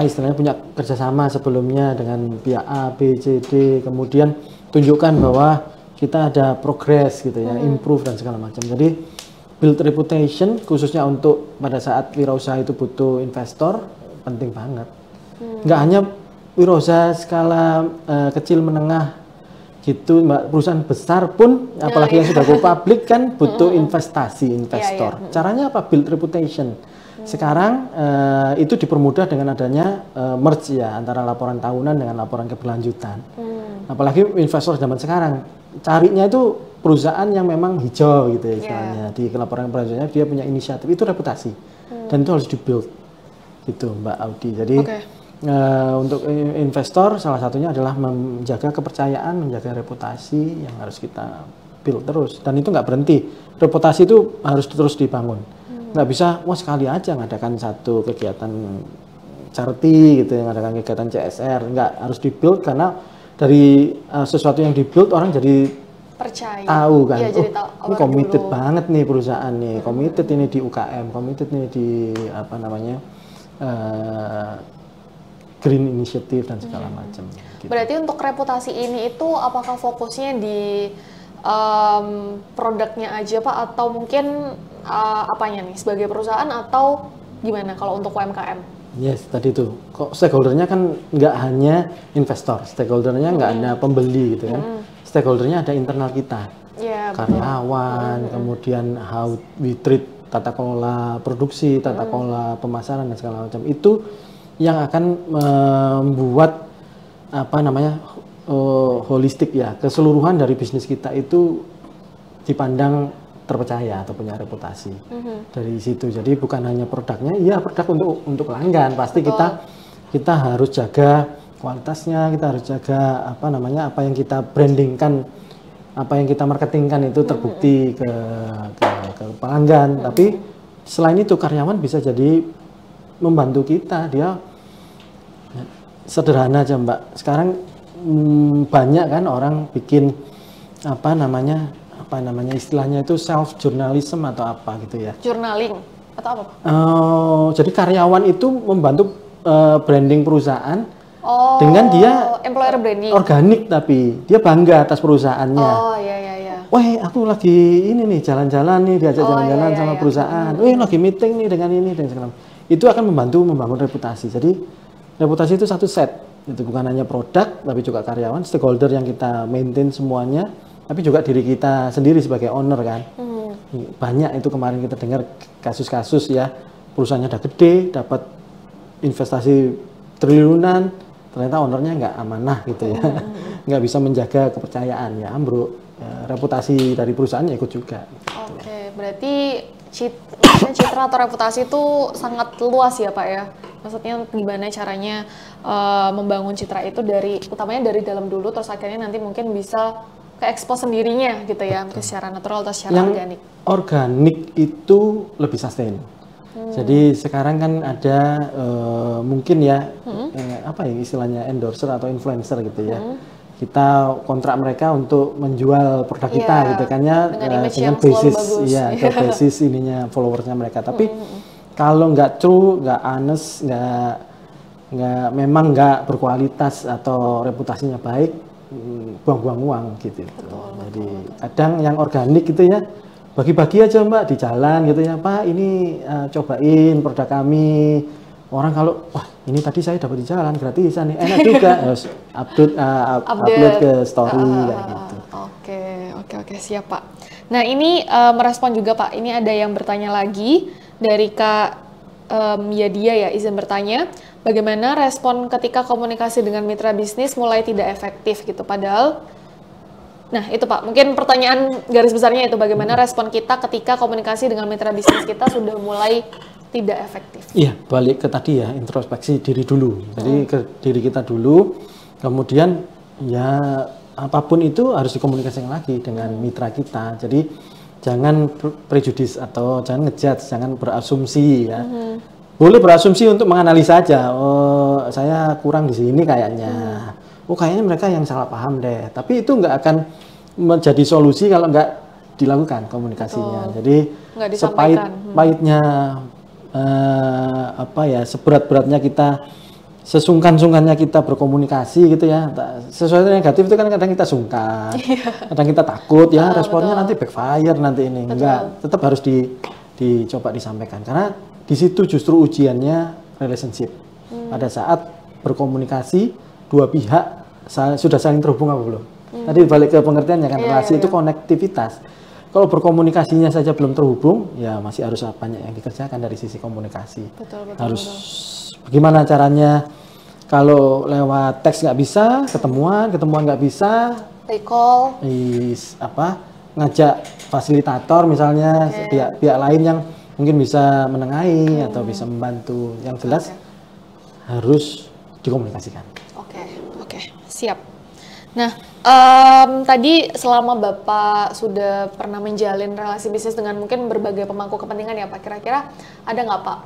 istilahnya punya kerjasama sebelumnya dengan pihak A, B, C, D, kemudian tunjukkan bahwa kita ada progress gitu ya, improve dan segala macam. Jadi build reputation khususnya untuk pada saat wirausaha itu butuh investor penting banget. Nggak hanya wirausaha skala kecil menengah gitu, Mbak, perusahaan besar pun apalagi yang sudah go public kan butuh investasi investor. Caranya apa? Build reputation. Sekarang itu dipermudah dengan adanya merge ya antara laporan tahunan dengan laporan keberlanjutan. Apalagi investor zaman sekarang carinya itu perusahaan yang memang hijau gitu ya istilahnya. Di laporan keberlanjutannya dia punya inisiatif, itu reputasi. Dan itu harus di-build gitu Mbak Audi. Jadi untuk investor salah satunya adalah menjaga kepercayaan, menjaga reputasi yang harus kita build terus. Dan itu nggak berhenti. Reputasi itu harus terus dibangun. Nggak bisa, wah sekali aja ngadakan satu kegiatan charity gitu, ngadakan kegiatan CSR. Nggak, harus di-build karena dari sesuatu yang di-build orang jadi percaya, tahu kan, jadi tahu, ini committed banget nih perusahaan nih, committed ini di UKM, committed nih di green initiative dan segala macam. Gitu. Berarti untuk reputasi ini itu apakah fokusnya di produknya aja Pak, atau mungkin apanya nih sebagai perusahaan, atau gimana kalau untuk UMKM? Yes, tadi itu. Kok stakeholdernya kan nggak hanya investor, stakeholdernya nggak hanya pembeli gitu kan. Stakeholdernya ada internal kita, karyawan, kemudian how we treat tata kelola produksi, tata kelola pemasaran dan segala macam. Itu yang akan membuat holistik ya, keseluruhan dari bisnis kita itu dipandang terpercaya atau punya reputasi dari situ. Jadi bukan hanya produknya, iya produk untuk pelanggan, pasti kita harus jaga kualitasnya, kita harus jaga apa namanya, apa yang kita brandingkan, apa yang kita marketingkan itu terbukti ke pelanggan. Tapi selain itu karyawan bisa jadi membantu kita. Dia sederhana aja Mbak. Sekarang banyak kan orang bikin apa namanya istilahnya itu self journalism atau apa gitu ya. Journaling atau apa? Jadi karyawan itu membantu branding perusahaan dengan dia employer branding organik, tapi dia bangga atas perusahaannya. Oh iya. Wah, aku lagi ini nih jalan-jalan nih, diajak jalan-jalan iya, sama iya. perusahaan. Wih, lagi meeting nih dengan ini dan segala macam. Itu akan membantu membangun reputasi. Jadi reputasi itu satu set. Itu bukan hanya produk, tapi juga karyawan, stakeholder yang kita maintain semuanya, tapi juga diri kita sendiri sebagai owner kan. Banyak itu kemarin kita dengar kasus-kasus ya, perusahaannya udah gede, dapat investasi triliunan, ternyata ownernya nggak amanah gitu ya, nggak bisa menjaga kepercayaan, ya ambruk. Reputasi dari perusahaannya ikut juga. Oke, berarti citra atau reputasi itu sangat luas ya Pak ya. Maksudnya gimana caranya membangun citra itu utamanya dari dalam dulu, terus akhirnya nanti mungkin bisa ke expose sendirinya gitu ya, mungkin secara natural atau secara organik. Organik itu lebih sustain. Jadi sekarang kan ada mungkin ya apa ya istilahnya endorser atau influencer gitu ya. Kita kontrak mereka untuk menjual produk kita gitu kan ya, dengan basis ke basis ininya followersnya mereka. Tapi kalau nggak true, nggak honest, memang nggak berkualitas atau reputasinya baik, buang-buang uang gitu. Jadi kadang yang organik gitu ya, bagi-bagi aja Mbak di jalan gitu ya, Pak ini cobain produk kami. Orang kalau wah ini tadi saya dapat di jalan gratisan nih, enak juga, harus upload ke story kayak gitu. Oke, siap Pak. Nah ini merespon juga Pak, ini ada yang bertanya lagi dari Kak Yadia ya, izin bertanya, bagaimana respon ketika komunikasi dengan mitra bisnis mulai tidak efektif gitu, padahal, nah itu Pak, mungkin pertanyaan garis besarnya itu, bagaimana respon kita ketika komunikasi dengan mitra bisnis kita sudah mulai tidak efektif. Iya, balik ke tadi ya, introspeksi diri dulu. Jadi ke diri kita dulu, kemudian ya apapun itu harus dikomunikasikan lagi dengan mitra kita. Jadi jangan prejudis atau jangan ngejudge, jangan berasumsi ya. Boleh berasumsi untuk menganalisa aja. Oh, saya kurang di sini kayaknya. Oh, kayaknya mereka yang salah paham deh. Tapi itu nggak akan menjadi solusi kalau nggak dilakukan komunikasinya. Jadi sepahit-pahitnya seberat-beratnya kita, sesungkan-sungkannya kita berkomunikasi gitu ya. Sesuatu yang negatif itu kan kadang kita sungkan, kadang kita takut ya responnya nanti backfire nanti ini. Enggak, tetap harus dicoba disampaikan karena di situ justru ujiannya relationship. Pada saat berkomunikasi dua pihak sudah saling terhubung apa belum? Tadi balik ke pengertiannya kan, relasi itu konektivitas. Kalau berkomunikasinya saja belum terhubung, ya masih harus banyak yang dikerjakan dari sisi komunikasi. Betul. Bagaimana caranya? Kalau lewat teks nggak bisa, ketemuan nggak bisa, recall, ngajak fasilitator misalnya, pihak lain yang mungkin bisa menengahi atau bisa membantu. Yang jelas harus dikomunikasikan. Oke, siap. Nah, tadi selama Bapak sudah pernah menjalin relasi bisnis dengan mungkin berbagai pemangku kepentingan ya Pak, kira-kira ada nggak Pak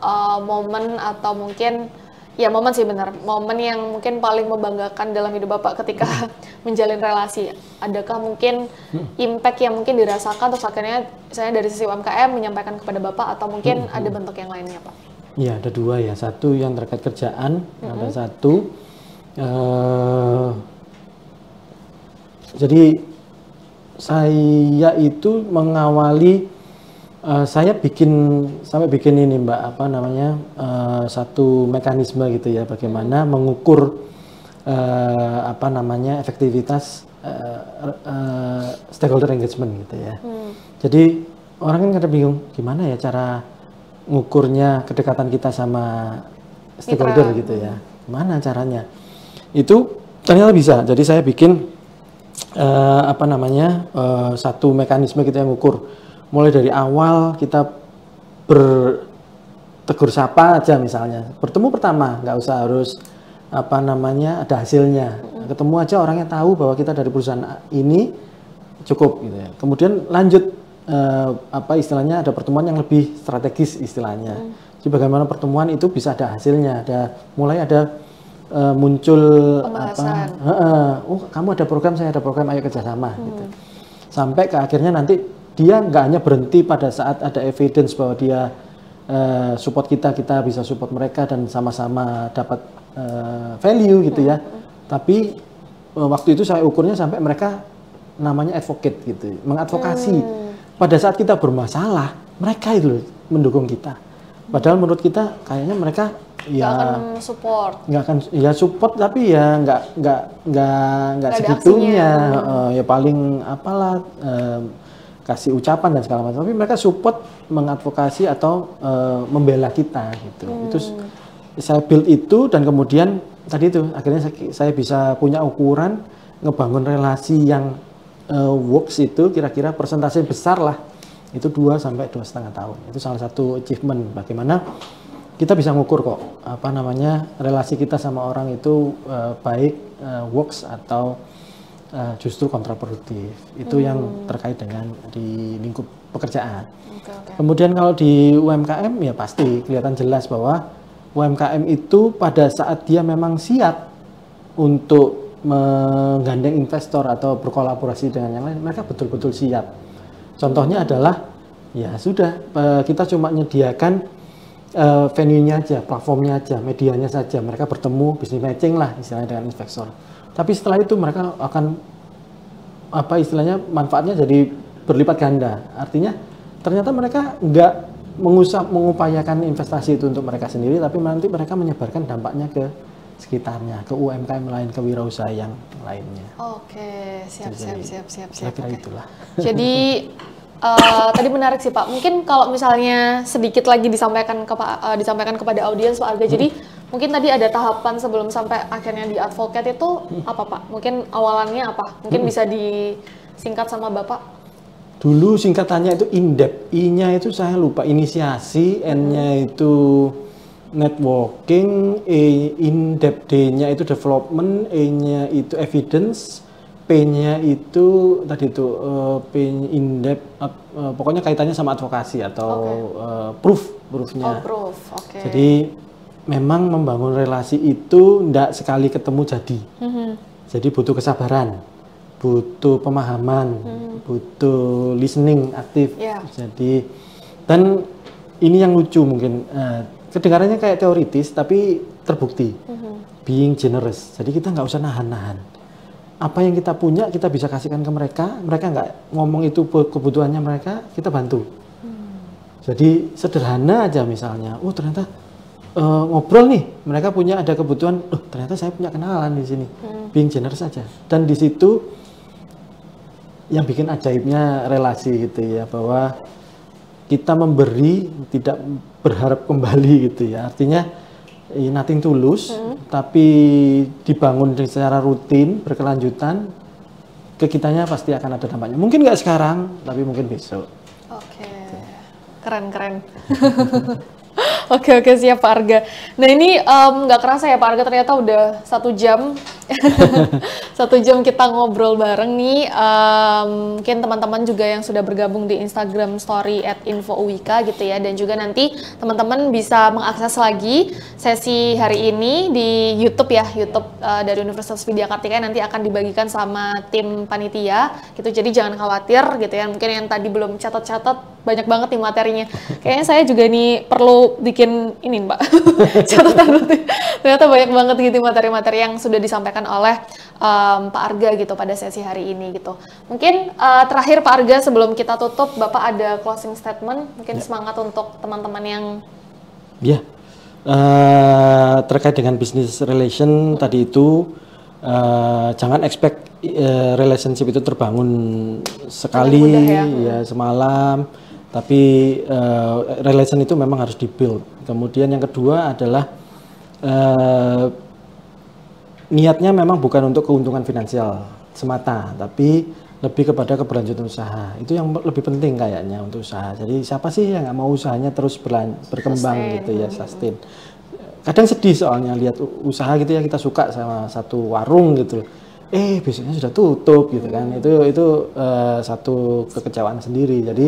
momen atau mungkin, ya momen sih benar, momen yang mungkin paling membanggakan dalam hidup Bapak ketika menjalin relasi? Adakah mungkin impact yang mungkin dirasakan terus akhirnya saya dari sisi UMKM menyampaikan kepada Bapak, atau mungkin ada bentuk yang lainnya Pak? Iya, ada dua ya, satu yang terkait kerjaan, ada satu jadi saya itu mengawali, saya sampai bikin ini Mbak, satu mekanisme gitu ya, bagaimana mengukur efektivitas stakeholder engagement gitu ya. Jadi orang kan kadang bingung gimana ya cara ngukurnya kedekatan kita sama stakeholder gitu ya, gimana caranya? Itu ternyata bisa. Jadi saya bikin satu mekanisme kita yang ukur, mulai dari awal kita bertegur sapa aja misalnya, bertemu pertama nggak usah harus apa namanya ada hasilnya. Ketemu aja orangnya tahu bahwa kita dari perusahaan ini cukup gitu ya. Kemudian lanjut apa istilahnya ada pertemuan yang lebih strategis istilahnya. Jadi bagaimana pertemuan itu bisa ada hasilnya, mulai ada muncul pembahasan. Oh kamu ada program, saya ada program, ayo kerjasama gitu. Sampai ke akhirnya nanti dia nggak hanya berhenti pada saat ada evidence bahwa dia support kita bisa support mereka dan sama-sama dapat value gitu ya. Tapi waktu itu saya ukurnya sampai mereka namanya advocate gitu, mengadvokasi. Pada saat kita bermasalah, mereka itu mendukung kita. Padahal menurut kita kayaknya mereka ya nggak akan support. Nggak akan ya support tapi ya nggak segitunya. Ya paling apalah kasih ucapan dan segala macam. Tapi mereka support, mengadvokasi atau membela kita gitu. Itu saya build itu dan kemudian tadi itu akhirnya saya bisa punya ukuran ngebangun relasi yang works itu kira-kira persentase besar lah itu 2 sampai 2,5 tahun. Itu salah satu achievement bagaimana kita bisa ngukur kok apa namanya relasi kita sama orang itu baik works atau justru kontraproduktif. Itu yang terkait dengan di lingkup pekerjaan. Kemudian kalau di UMKM ya pasti kelihatan jelas bahwa UMKM itu pada saat dia memang siap untuk menggandeng investor atau berkolaborasi dengan yang lain, mereka betul-betul siap. Contohnya adalah ya sudah kita cuma menyediakan venue-nya aja, platformnya aja, medianya saja, mereka bertemu business matching lah istilahnya dengan investor. Tapi setelah itu mereka akan apa istilahnya manfaatnya jadi berlipat ganda. Artinya ternyata mereka nggak mengupayakan investasi itu untuk mereka sendiri, tapi nanti mereka menyebarkan dampaknya ke sekitarnya, ke UMKM lain, ke wirausaha yang lainnya. Oke, siap. Kira-kira itulah. Jadi tadi menarik sih Pak. Mungkin kalau misalnya sedikit lagi disampaikan kepada audiens Pak Arga. Jadi mungkin tadi ada tahapan sebelum sampai akhirnya di advocate itu apa Pak? Mungkin awalannya apa? Mungkin bisa disingkat sama Bapak. Dulu singkatannya itu INDEP. I-nya itu saya lupa, inisiasi, N-nya itu networking, in-depth, D-nya itu development, E-nya itu evidence, P-nya itu tadi itu in-depth, pokoknya kaitannya sama advokasi atau proof-nya. Proof, oke. Jadi memang membangun relasi itu tidak sekali ketemu jadi. Jadi butuh kesabaran, butuh pemahaman, butuh listening aktif. Jadi dan ini yang lucu mungkin. Kedengarannya kayak teoritis tapi terbukti. Being generous. Jadi kita nggak usah nahan-nahan. Apa yang kita punya kita bisa kasihkan ke mereka. Mereka nggak ngomong itu kebutuhannya mereka, kita bantu. Jadi sederhana aja misalnya. Oh ternyata ngobrol nih. Mereka punya ada kebutuhan. Oh ternyata saya punya kenalan di sini. Being generous aja. Dan di situ yang bikin ajaibnya relasi gitu ya, bahwa kita memberi tidak berharap kembali gitu ya. Artinya nothing tulus, tapi dibangun secara rutin, berkelanjutan, ke kitanya pasti akan ada dampaknya. Mungkin nggak sekarang, tapi mungkin besok. Oke, keren. Oke, siap Pak Arga. Nah ini nggak kerasa ya Pak Arga, ternyata udah 1 jam. 1 jam kita ngobrol bareng nih. Mungkin teman-teman juga yang sudah bergabung di Instagram Story @infouwika gitu ya. Dan juga nanti teman-teman bisa mengakses lagi sesi hari ini di YouTube ya. YouTube dari Universitas Widya Kartika nanti akan dibagikan sama tim panitia gitu. Jadi jangan khawatir gitu ya. Mungkin yang tadi belum catat-catat, banyak banget nih materinya. Kayaknya saya juga nih perlu bikin ini Mbak, catatan rutin. Ternyata banyak banget gitu materi-materi yang sudah disampaikan oleh Pak Arga gitu pada sesi hari ini gitu. Mungkin terakhir Pak Arga sebelum kita tutup, Bapak ada closing statement, mungkin semangat untuk teman-teman yang terkait dengan business relation tadi itu jangan expect relationship itu terbangun sekali ya semalam. Tapi relation itu memang harus dibuild. Kemudian yang kedua adalah niatnya memang bukan untuk keuntungan finansial semata, tapi lebih kepada keberlanjutan usaha. Itu yang lebih penting kayaknya untuk usaha. Jadi siapa sih yang nggak mau usahanya terus berkembang sustain. Gitu ya, sustain. kadang sedih soalnya lihat usaha gitu ya, kita suka sama satu warung gitu, besoknya sudah tutup gitu kan. Itu satu kekecewaan sendiri. Jadi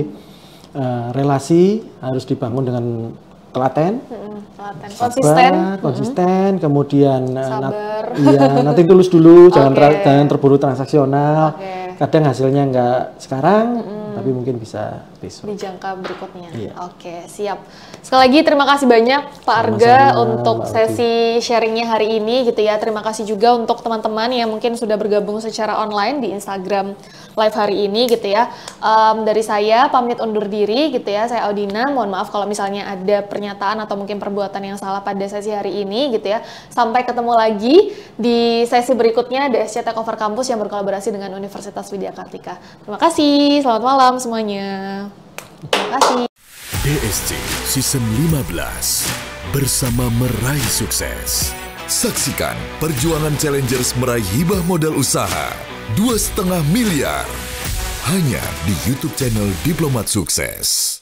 relasi harus dibangun dengan telaten, konsisten, kemudian nanti tulus dulu, jangan terburu transaksional. Kadang hasilnya nggak sekarang, tapi mungkin bisa besok. Di jangka berikutnya. Iya. Oke, siap. Sekali lagi terima kasih banyak Pak Arga untuk sesi sharingnya hari ini gitu ya. Terima kasih juga untuk teman-teman yang mungkin sudah bergabung secara online di Instagram Live hari ini gitu ya. Dari saya pamit undur diri gitu ya. Saya Audina, mohon maaf kalau misalnya ada pernyataan atau mungkin perbuatan yang salah pada sesi hari ini gitu ya. Sampai ketemu lagi di sesi berikutnya DSC Takeover Kampus yang berkolaborasi dengan Universitas Widya Kartika. Terima kasih, selamat malam semuanya. Terima kasih. DSC Season 15 bersama meraih sukses. Saksikan perjuangan challengers meraih hibah modal usaha 2,5 miliar hanya di YouTube channel Diplomat Sukses.